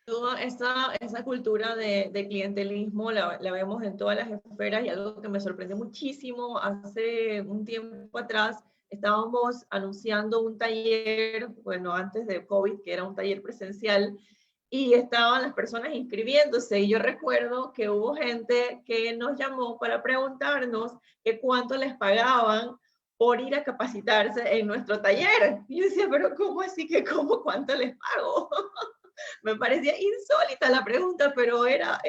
Toda esa cultura de clientelismo la vemos en todas las esferas, y algo que me sorprendió muchísimo, hace un tiempo atrás estábamos anunciando un taller, bueno, antes de COVID, que era un taller presencial, y estaban las personas inscribiéndose, y yo recuerdo que hubo gente que nos llamó para preguntarnos que cuánto les pagaban por ir a capacitarse en nuestro taller. Y yo decía, pero ¿cómo así que cuánto les pago? Me parecía insólita la pregunta, pero era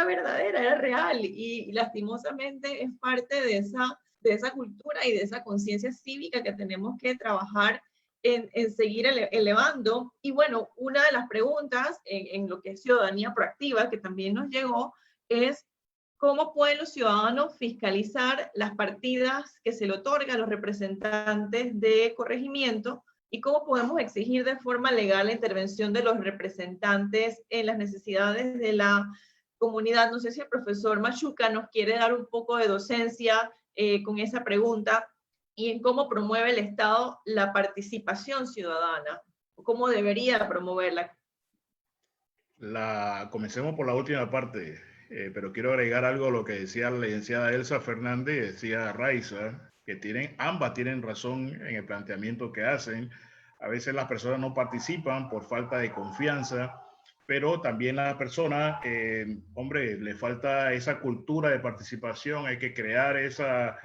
verdadera, era real, y lastimosamente es parte de esa cultura y de esa conciencia cívica que tenemos que trabajar en seguir elevando. Y bueno, una de las preguntas en lo que es ciudadanía proactiva, que también nos llegó, es cómo pueden los ciudadanos fiscalizar las partidas que se le otorgan a los representantes de corregimiento, y cómo podemos exigir de forma legal la intervención de los representantes en las necesidades de la comunidad. No sé si el profesor Machuca nos quiere dar un poco de docencia con esa pregunta, y en cómo promueve el Estado la participación ciudadana, o cómo debería promoverla. Comencemos por la última parte, pero quiero agregar algo a lo que decía la licenciada Elsa Fernández y decía Raiza, que ambas tienen razón en el planteamiento que hacen. A veces las personas no participan por falta de confianza, pero también a las personas, hombre, le falta esa cultura de participación, hay que crear esa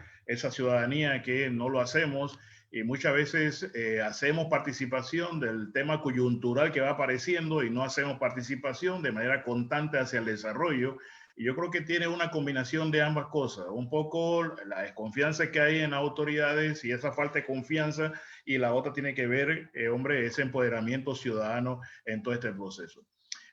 ciudadanía que no lo hacemos, y muchas veces hacemos participación del tema coyuntural que va apareciendo y no hacemos participación de manera constante hacia el desarrollo. Y yo creo que tiene una combinación de ambas cosas, un poco la desconfianza que hay en autoridades y esa falta de confianza, y la otra tiene que ver, hombre, ese empoderamiento ciudadano en todo este proceso.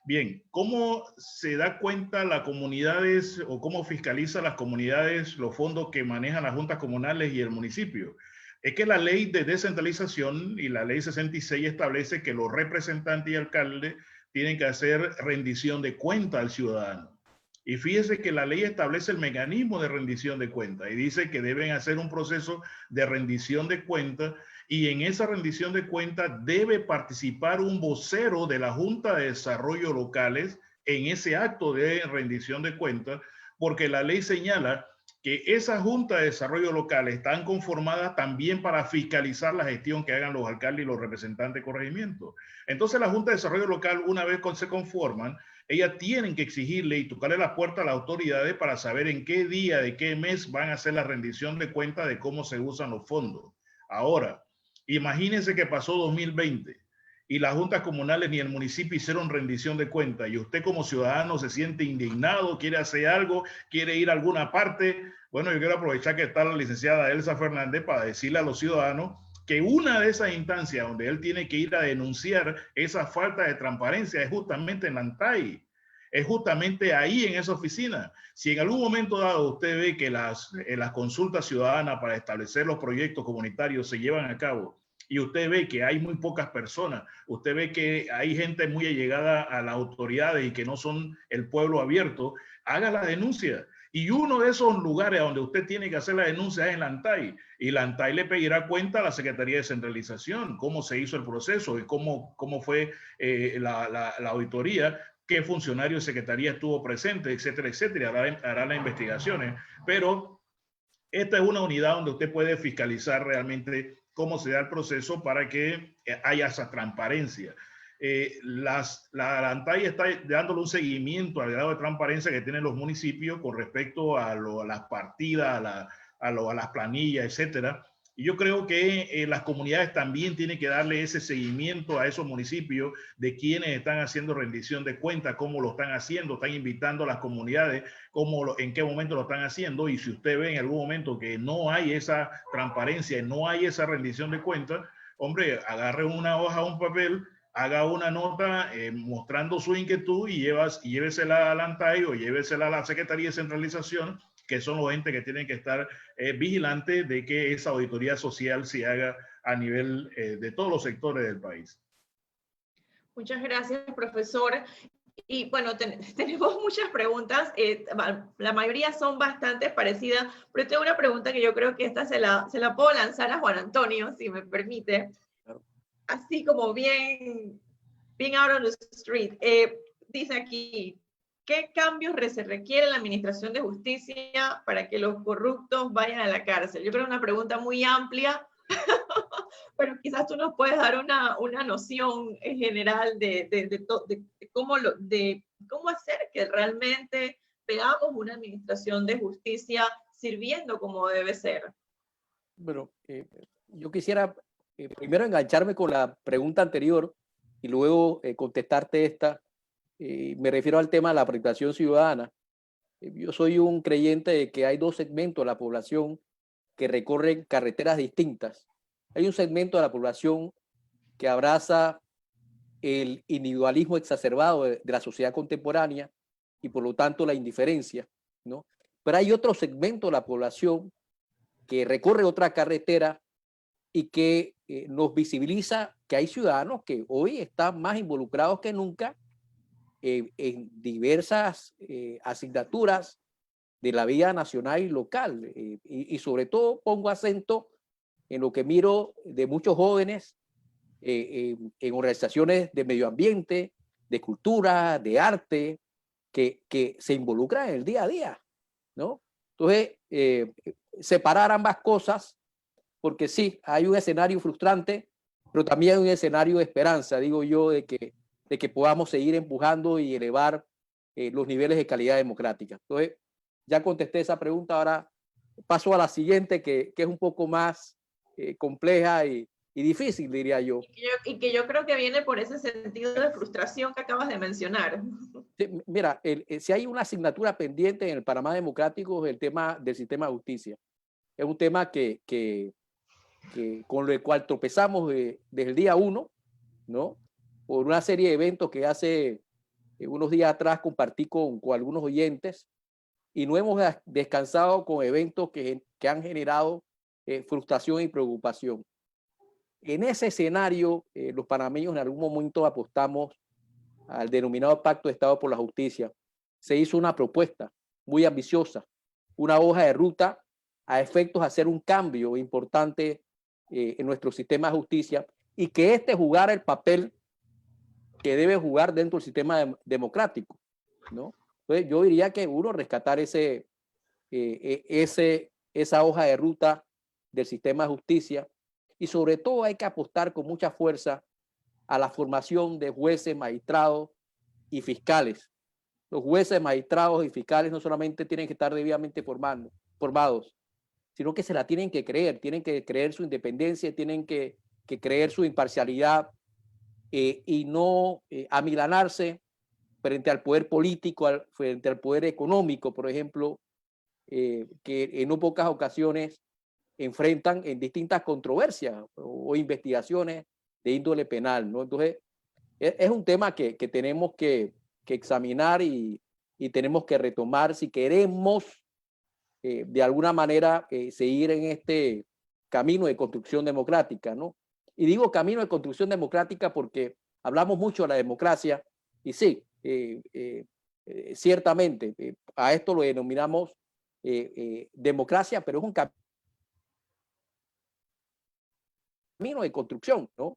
Bien, ¿cómo se da cuenta las comunidades o cómo fiscaliza las comunidades los fondos que manejan las juntas comunales y el municipio? Es que la ley de descentralización y la ley 66 establece que los representantes y alcaldes tienen que hacer rendición de cuenta al ciudadano. Y fíjese que la ley establece el mecanismo de rendición de cuenta y dice que deben hacer un proceso de rendición de cuenta, y en esa rendición de cuenta debe participar un vocero de la Junta de Desarrollo Locales en ese acto de rendición de cuenta, porque la ley señala que esa Junta de Desarrollo Local están conformadas también para fiscalizar la gestión que hagan los alcaldes y los representantes de corregimiento. Entonces la Junta de Desarrollo Local, una vez que se conforman, ellas tienen que exigirle y tocarle la puerta a las autoridades para saber en qué día, de qué mes van a hacer la rendición de cuenta de cómo se usan los fondos. Ahora, imagínense que pasó 2020 y las juntas comunales ni el municipio hicieron rendición de cuenta, y usted como ciudadano se siente indignado, quiere hacer algo, quiere ir a alguna parte. Bueno, yo quiero aprovechar que está la licenciada Elsa Fernández para decirle a los ciudadanos que una de esas instancias donde él tiene que ir a denunciar esa falta de transparencia es justamente en la ANTAI, es justamente ahí en esa oficina. Si en algún momento dado usted ve que las consultas ciudadanas para establecer los proyectos comunitarios se llevan a cabo y usted ve que hay muy pocas personas, usted ve que hay gente muy allegada a las autoridades y que no son el pueblo abierto, haga la denuncia. Y uno de esos lugares donde usted tiene que hacer la denuncia es en la ANTAI, y la ANTAI le pedirá cuenta a la Secretaría de Descentralización, cómo se hizo el proceso y cómo fue la auditoría, qué funcionario de secretaría estuvo presente, etcétera, etcétera, hará las investigaciones. Pero esta es una unidad donde usted puede fiscalizar realmente cómo se da el proceso para que haya esa transparencia. La ANTAI está dándole un seguimiento al grado de transparencia que tienen los municipios con respecto a las partidas, a las planillas, etcétera. Y yo creo que las comunidades también tienen que darle ese seguimiento a esos municipios de quienes están haciendo rendición de cuentas, cómo lo están haciendo, están invitando a las comunidades, en qué momento lo están haciendo. Y si usted ve en algún momento que no hay esa transparencia, no hay esa rendición de cuentas, hombre, agarre una hoja, un papel, haga una nota mostrando su inquietud y llévesela a la ANTAI o llévesela a la Secretaría de Centralización, que son los entes que tienen que estar vigilantes de que esa auditoría social se haga a nivel de todos los sectores del país. Muchas gracias, profesor. Y bueno, tenemos muchas preguntas, la mayoría son bastante parecidas, pero tengo una pregunta que yo creo que esta se la puedo lanzar a Juan Antonio, si me permite. Claro. Así como bien out on the street. Dice aquí, ¿qué cambios se requiere en la administración de justicia para que los corruptos vayan a la cárcel? Yo creo que es una pregunta muy amplia, pero quizás tú nos puedes dar una noción en general de cómo hacer que realmente veamos una administración de justicia sirviendo como debe ser. Bueno, yo quisiera primero engancharme con la pregunta anterior y luego contestarte esta. Me refiero al tema de la participación ciudadana. Yo soy un creyente de que hay dos segmentos de la población que recorren carreteras distintas. Hay un segmento de la población que abraza el individualismo exacerbado de la sociedad contemporánea y por lo tanto la indiferencia, ¿no? Pero hay otro segmento de la población que recorre otra carretera y que nos visibiliza que hay ciudadanos que hoy están más involucrados que nunca en diversas asignaturas de la vida nacional y local. Y sobre todo pongo acento en lo que miro de muchos jóvenes en organizaciones de medio ambiente, de cultura, de arte, que se involucran en el día a día, ¿no? Entonces, separar ambas cosas, porque sí, hay un escenario frustrante, pero también hay un escenario de esperanza, digo yo, de que podamos seguir empujando y elevar los niveles de calidad democrática. Entonces, ya contesté esa pregunta, ahora paso a la siguiente, que es un poco más compleja y difícil, diría yo. Y que yo creo que viene por ese sentido de frustración que acabas de mencionar. Sí, mira, si hay una asignatura pendiente en el Panamá democrático es el tema del sistema de justicia. Es un tema que con el cual tropezamos desde el día 1, ¿no? Por una serie de eventos que hace unos días atrás compartí con algunos oyentes y no hemos descansado con eventos que han generado frustración y preocupación. En ese escenario, los panameños en algún momento apostamos al denominado Pacto de Estado por la Justicia. Se hizo una propuesta muy ambiciosa, una hoja de ruta a efectos de hacer un cambio importante en nuestro sistema de justicia y que jugara el papel que debe jugar dentro del sistema democrático, ¿no? Entonces yo diría que uno rescatar esa hoja de ruta del sistema de justicia y sobre todo hay que apostar con mucha fuerza a la formación de jueces, magistrados y fiscales. Los jueces, magistrados y fiscales no solamente tienen que estar debidamente formados, sino que se la tienen que creer su independencia, tienen que creer su imparcialidad y no amilanarse frente al poder político, frente al poder económico, por ejemplo, que en no pocas ocasiones enfrentan en distintas controversias o investigaciones de índole penal, ¿no? Entonces, es un tema que tenemos que examinar y tenemos que retomar si queremos de alguna manera seguir en este camino de construcción democrática, ¿no? Y digo camino de construcción democrática porque hablamos mucho de la democracia y sí, ciertamente a esto lo denominamos democracia, pero es un camino de construcción, ¿no?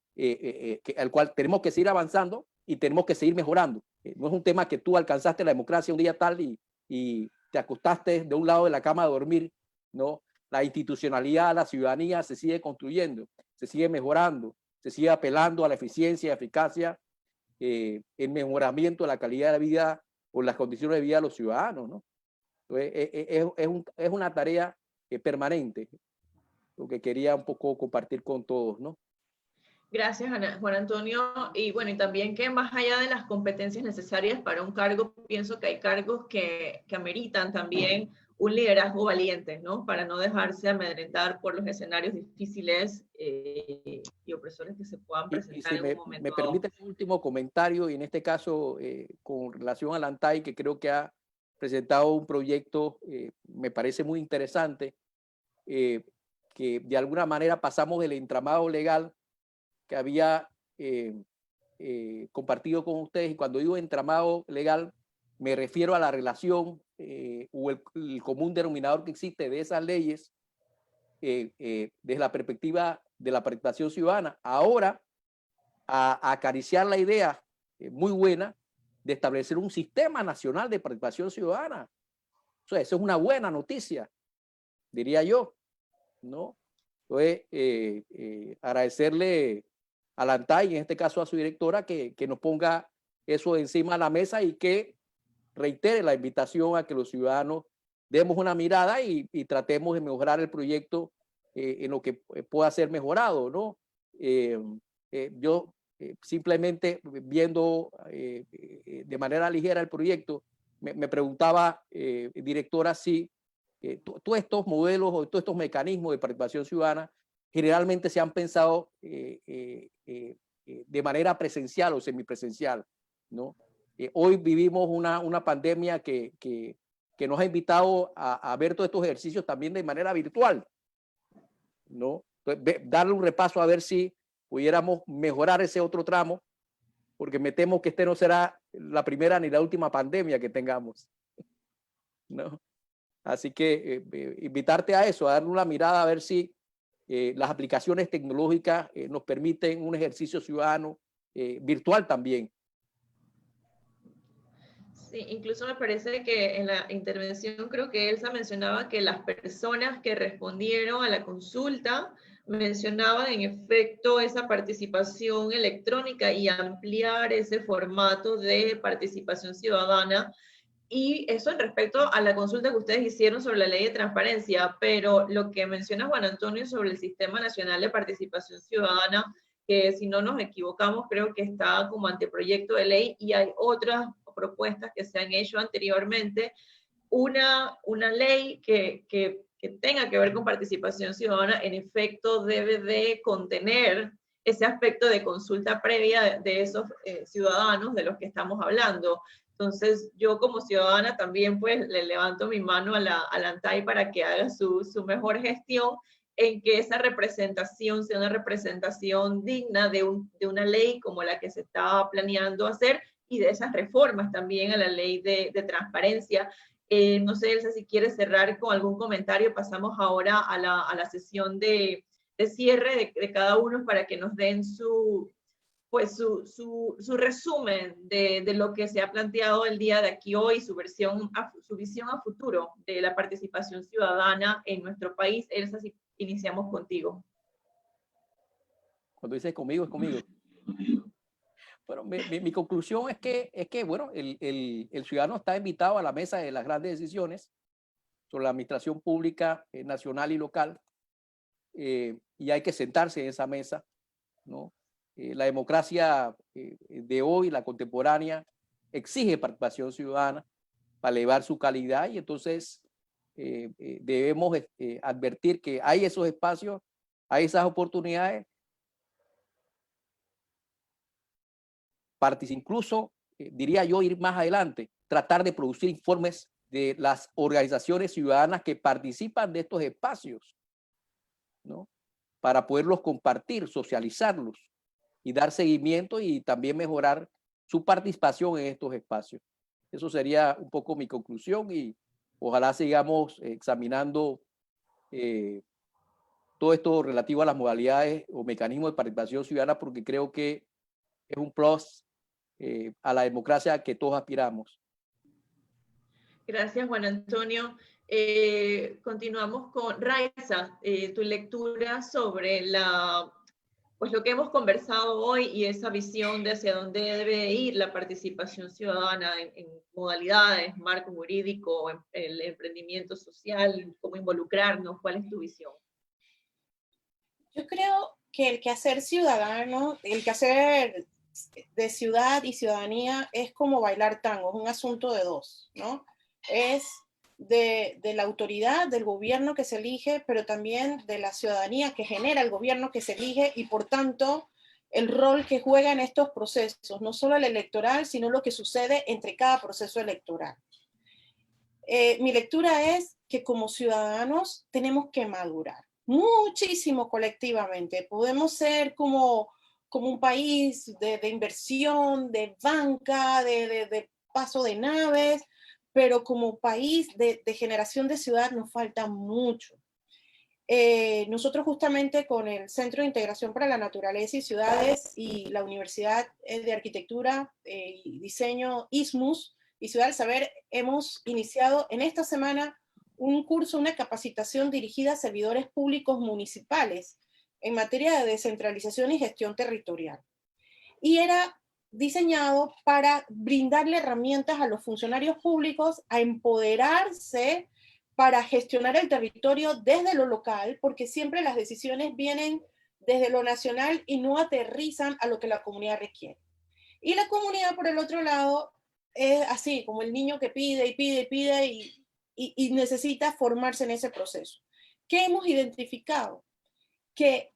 Al cual tenemos que seguir avanzando y tenemos que seguir mejorando. No es un tema que tú alcanzaste la democracia un día tal y te acostaste de un lado de la cama a dormir, ¿no? La institucionalidad, la ciudadanía se sigue construyendo, se sigue mejorando, se sigue apelando a la eficiencia y eficacia, el mejoramiento de la calidad de vida o las condiciones de vida de los ciudadanos, ¿no? Entonces, es una tarea permanente, lo que quería un poco compartir con todos, ¿no? Gracias, Juan Antonio. Y bueno, y también que más allá de las competencias necesarias para un cargo, pienso que hay cargos que ameritan también un liderazgo valiente, ¿no? Para no dejarse amedrentar por los escenarios difíciles y opresores que se puedan presentar y si en un momento. me permite un último comentario, y en este caso con relación a la ANTAI, que creo que ha presentado un proyecto, me parece muy interesante, que de alguna manera pasamos del entramado legal que había compartido con ustedes, y cuando digo entramado legal me refiero a la relación o el común denominador que existe de esas leyes desde la perspectiva de la participación ciudadana, ahora a acariciar la idea muy buena de establecer un sistema nacional de participación ciudadana. O sea, eso es una buena noticia, diría yo, ¿no? Entonces, agradecerle a la ANTAI, en este caso a su directora, que nos ponga eso encima de la mesa y que reitere la invitación a que los ciudadanos demos una mirada y tratemos de mejorar el proyecto en lo que pueda ser mejorado, ¿no? Yo simplemente viendo de manera ligera el proyecto, me preguntaba, directora, si todos estos modelos o todos estos mecanismos de participación ciudadana generalmente se han pensado de manera presencial o semipresencial, ¿no? Hoy vivimos una pandemia que nos ha invitado a ver todos estos ejercicios también de manera virtual, ¿no? Entonces, darle un repaso a ver si pudiéramos mejorar ese otro tramo, porque me temo que este no será la primera ni la última pandemia que tengamos, ¿no? Así que invitarte a eso, a darle una mirada a ver si las aplicaciones tecnológicas nos permiten un ejercicio ciudadano virtual también. Sí, incluso me parece que en la intervención creo que Elsa mencionaba que las personas que respondieron a la consulta mencionaban en efecto esa participación electrónica y ampliar ese formato de participación ciudadana. Y eso en respecto a la consulta que ustedes hicieron sobre la ley de transparencia, pero lo que menciona Juan Antonio sobre el Sistema Nacional de Participación Ciudadana, que si no nos equivocamos creo que está como anteproyecto de ley y hay otras propuestas que se han hecho anteriormente, una ley que tenga que ver con participación ciudadana, en efecto debe de contener ese aspecto de consulta previa de esos ciudadanos de los que estamos hablando. Entonces, yo como ciudadana también pues le levanto mi mano a la ANTAI para que haga su mejor gestión en que esa representación sea una representación digna de una ley como la que se está planeando hacer y de esas reformas también a la ley de transparencia. No sé, Elsa, si quieres cerrar con algún comentario, pasamos ahora a la sesión de cierre de cada uno para que nos den su resumen de lo que se ha planteado el día de aquí hoy, su visión a futuro de la participación ciudadana en nuestro país. Elsa, si iniciamos contigo. Cuando dices conmigo, es conmigo. Bueno, mi conclusión es que bueno, el ciudadano está invitado a la mesa de las grandes decisiones sobre la administración pública nacional y local, y hay que sentarse en esa mesa, ¿no? La democracia de hoy, la contemporánea, exige participación ciudadana para elevar su calidad y entonces debemos advertir que hay esos espacios, hay esas oportunidades, incluso, diría yo, ir más adelante, tratar de producir informes de las organizaciones ciudadanas que participan de estos espacios, ¿no? Para poderlos compartir, socializarlos y dar seguimiento y también mejorar su participación en estos espacios. Eso sería un poco mi conclusión y ojalá sigamos examinando todo esto relativo a las modalidades o mecanismos de participación ciudadana, porque creo que es un plus a la democracia que todos aspiramos. Gracias, Juan Antonio. Continuamos con Raiza, tu lectura sobre lo que hemos conversado hoy y esa visión de hacia dónde debe ir la participación ciudadana en modalidades, marco jurídico, el emprendimiento social, cómo involucrarnos. ¿Cuál es tu visión? Yo creo que el quehacer ciudadano, el quehacer de ciudad y ciudadanía es como bailar tango, es un asunto de dos, ¿no? Es de la autoridad, del gobierno que se elige, pero también de la ciudadanía que genera el gobierno que se elige y por tanto el rol que juega en estos procesos, no solo el electoral, sino lo que sucede entre cada proceso electoral. Mi lectura es que como ciudadanos tenemos que madurar muchísimo colectivamente. Podemos ser como un país de inversión, de banca, de paso de naves, pero como país de generación de ciudad nos falta mucho. Nosotros justamente con el Centro de Integración para la Naturaleza y Ciudades y la Universidad de Arquitectura y Diseño ISMUS y Ciudad del Saber hemos iniciado en esta semana un curso, una capacitación dirigida a servidores públicos municipales en materia de descentralización y gestión territorial. Y era diseñado para brindarle herramientas a los funcionarios públicos a empoderarse para gestionar el territorio desde lo local, porque siempre las decisiones vienen desde lo nacional y no aterrizan a lo que la comunidad requiere. Y la comunidad, por el otro lado, es así, como el niño que pide y pide y pide y necesita formarse en ese proceso. ¿Qué hemos identificado? Que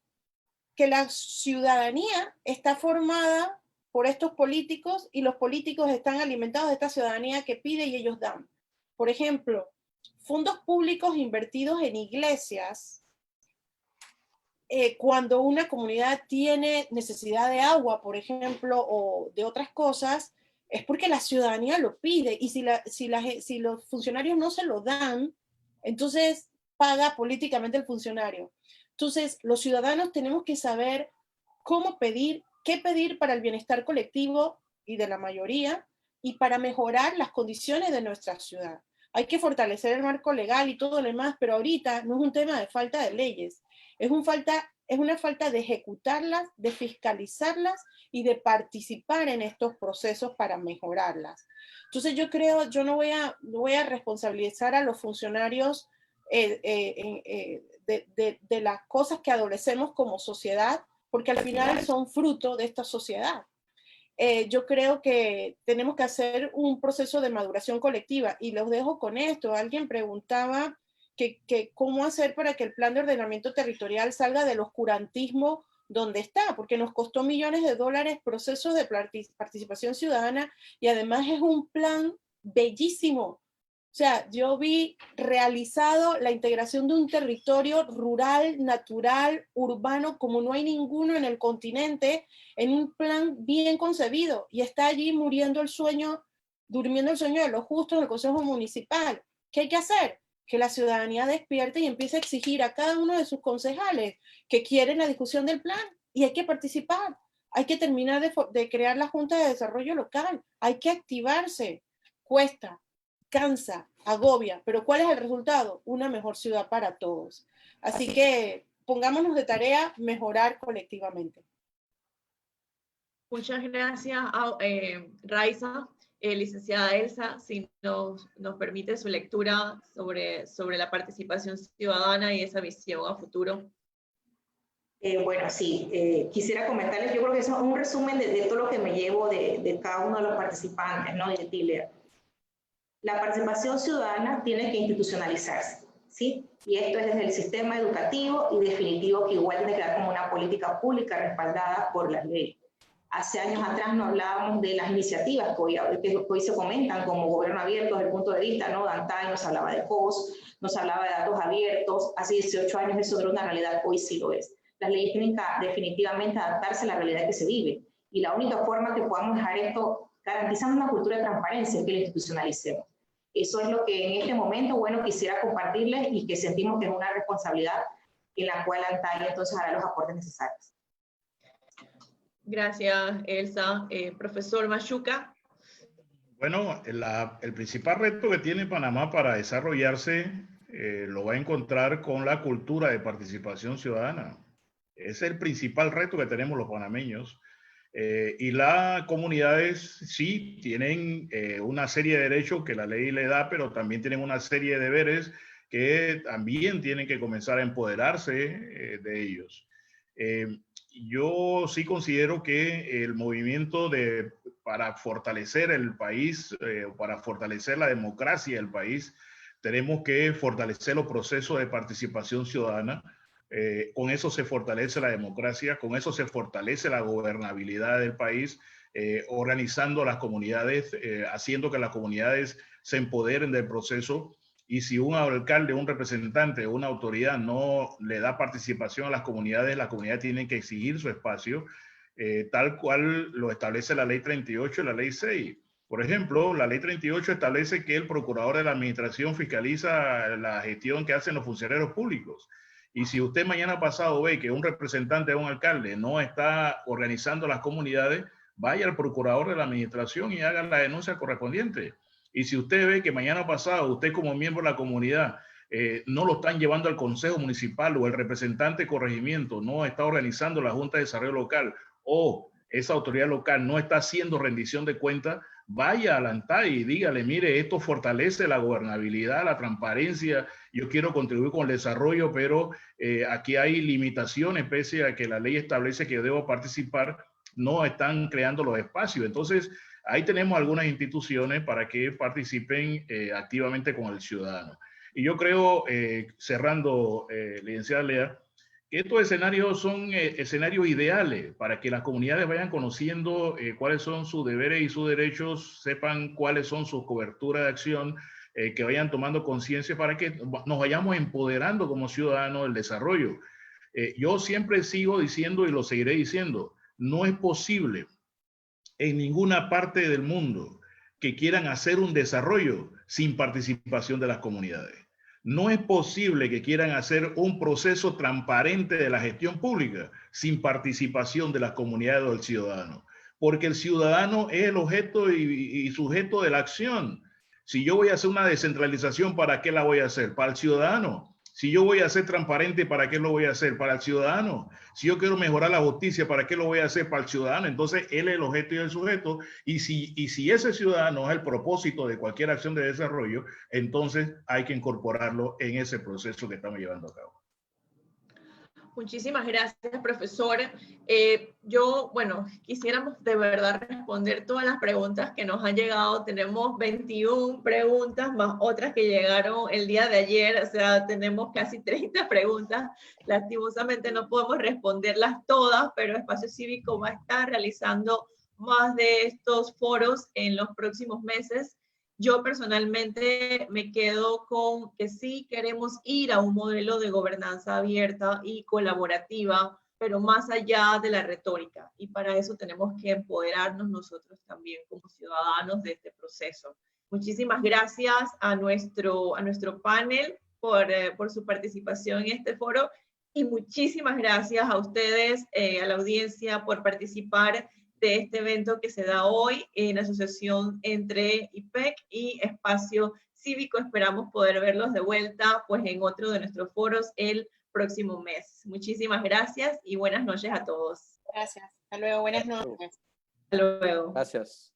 la ciudadanía está formada por estos políticos y los políticos están alimentados de esta ciudadanía que pide y ellos dan. Por ejemplo, fondos públicos invertidos en iglesias, cuando una comunidad tiene necesidad de agua, por ejemplo, o de otras cosas, es porque la ciudadanía lo pide, y si los funcionarios no se lo dan, entonces paga políticamente el funcionario. Entonces, los ciudadanos tenemos que saber cómo pedir, qué pedir para el bienestar colectivo y de la mayoría, y para mejorar las condiciones de nuestra ciudad. Hay que fortalecer el marco legal y todo lo demás, pero ahorita no es un tema de falta de leyes, es una falta de ejecutarlas, de fiscalizarlas y de participar en estos procesos para mejorarlas. Entonces yo creo, yo no voy a responsabilizar a los funcionarios de las cosas que adolecemos como sociedad, porque al final son fruto de esta sociedad. Yo creo que tenemos que hacer un proceso de maduración colectiva, y los dejo con esto. Alguien preguntaba que cómo hacer para que el plan de ordenamiento territorial salga del oscurantismo donde está, porque nos costó millones de dólares procesos de participación ciudadana, y además es un plan bellísimo. O sea, yo vi realizado la integración de un territorio rural, natural, urbano, como no hay ninguno en el continente, en un plan bien concebido, y está allí muriendo el sueño, durmiendo el sueño de los justos en el Consejo Municipal. ¿Qué hay que hacer? Que la ciudadanía despierte y empiece a exigir a cada uno de sus concejales que quieren la discusión del plan, y hay que participar. Hay que terminar de crear la Junta de Desarrollo Local. Hay que activarse. Cuesta, cansa, agobia, pero ¿cuál es el resultado? Una mejor ciudad para todos. Así que pongámonos de tarea mejorar colectivamente. Muchas gracias, Raiza. Licenciada Elsa, si nos permite su lectura sobre la participación ciudadana y esa visión a futuro. Bueno, sí, quisiera comentarles, yo creo que eso es un resumen de todo lo que me llevo de cada uno de los participantes, ¿no? Y de Tiller. La participación ciudadana tiene que institucionalizarse, ¿sí? Y esto es desde el sistema educativo, y definitivo que igual tiene que dar como una política pública respaldada por las leyes. Hace años atrás no hablábamos de las iniciativas que hoy se comentan como gobierno abierto desde el punto de vista, ¿no? Dantay nos hablaba de COS, nos hablaba de datos abiertos, hace 18 años eso era una realidad, hoy sí lo es. Las leyes tienen que definitivamente adaptarse a la realidad que se vive, y la única forma que podamos dejar esto garantizando una cultura de transparencia es que la institucionalicemos. Eso es lo que en este momento, bueno, quisiera compartirles, y que sentimos que es una responsabilidad en la cual Dantay entonces hará los aportes necesarios. Gracias, Elsa. Profesor Machuca. Bueno, el principal reto que tiene Panamá para desarrollarse lo va a encontrar con la cultura de participación ciudadana. Es el principal reto que tenemos los panameños. Y las comunidades sí tienen una serie de derechos que la ley le da, pero también tienen una serie de deberes que también tienen que comenzar a empoderarse de ellos. Yo sí considero que el movimiento para fortalecer el país, para fortalecer la democracia del país, tenemos que fortalecer los procesos de participación ciudadana. Con eso se fortalece la democracia, con eso se fortalece la gobernabilidad del país, organizando las comunidades, haciendo que las comunidades se empoderen del proceso. Y si un alcalde, un representante, una autoridad no le da participación a las comunidades, la comunidad tiene que exigir su espacio, tal cual lo establece la ley 38 y la ley 6. Por ejemplo, la ley 38 establece que el procurador de la administración fiscaliza la gestión que hacen los funcionarios públicos. Y si usted mañana pasado ve que un representante de un alcalde no está organizando las comunidades, vaya al procurador de la administración y haga la denuncia correspondiente. Y si usted ve que mañana pasado usted como miembro de la comunidad no lo están llevando al consejo municipal, o el representante de corregimiento no está organizando la Junta de Desarrollo Local, o esa autoridad local no está haciendo rendición de cuentas, vaya a la ANTAD y dígale, mire, esto fortalece la gobernabilidad, la transparencia, yo quiero contribuir con el desarrollo, pero aquí hay limitaciones, pese a que la ley establece que yo debo participar, no están creando los espacios. Entonces, ahí tenemos algunas instituciones para que participen activamente con el ciudadano. Y yo creo, cerrando, licenciada Lea, que estos escenarios son escenarios ideales para que las comunidades vayan conociendo cuáles son sus deberes y sus derechos, sepan cuáles son sus coberturas de acción, que vayan tomando conciencia para que nos vayamos empoderando como ciudadanos del desarrollo. Yo siempre sigo diciendo y lo seguiré diciendo, no es posible en ninguna parte del mundo que quieran hacer un desarrollo sin participación de las comunidades. No es posible que quieran hacer un proceso transparente de la gestión pública sin participación de las comunidades o del ciudadano, porque el ciudadano es el objeto y sujeto de la acción. Si yo voy a hacer una descentralización, ¿para qué la voy a hacer? Para el ciudadano. Si yo voy a ser transparente, ¿para qué lo voy a hacer? Para el ciudadano. Si yo quiero mejorar la justicia, ¿para qué lo voy a hacer? Para el ciudadano. Entonces, él es el objeto y el sujeto. Y si ese ciudadano es el propósito de cualquier acción de desarrollo, entonces hay que incorporarlo en ese proceso que estamos llevando a cabo. Muchísimas gracias, profesor. Bueno, quisiéramos de verdad responder todas las preguntas que nos han llegado. Tenemos 21 preguntas más otras que llegaron el día de ayer, o sea, tenemos casi 30 preguntas. Lastimosamente no podemos responderlas todas, pero Espacio Cívico va a estar realizando más de estos foros en los próximos meses. Yo personalmente me quedo con que sí queremos ir a un modelo de gobernanza abierta y colaborativa, pero más allá de la retórica. Y para eso tenemos que empoderarnos nosotros también como ciudadanos de este proceso. Muchísimas gracias a nuestro panel por su participación en este foro y muchísimas gracias a ustedes, a la audiencia, por participar de este evento que se da hoy en asociación entre IPEC y Espacio Cívico. Esperamos poder verlos de vuelta pues, en otro de nuestros foros el próximo mes. Muchísimas gracias y buenas noches a todos. Gracias. Hasta luego. Buenas noches. Hasta luego. Gracias.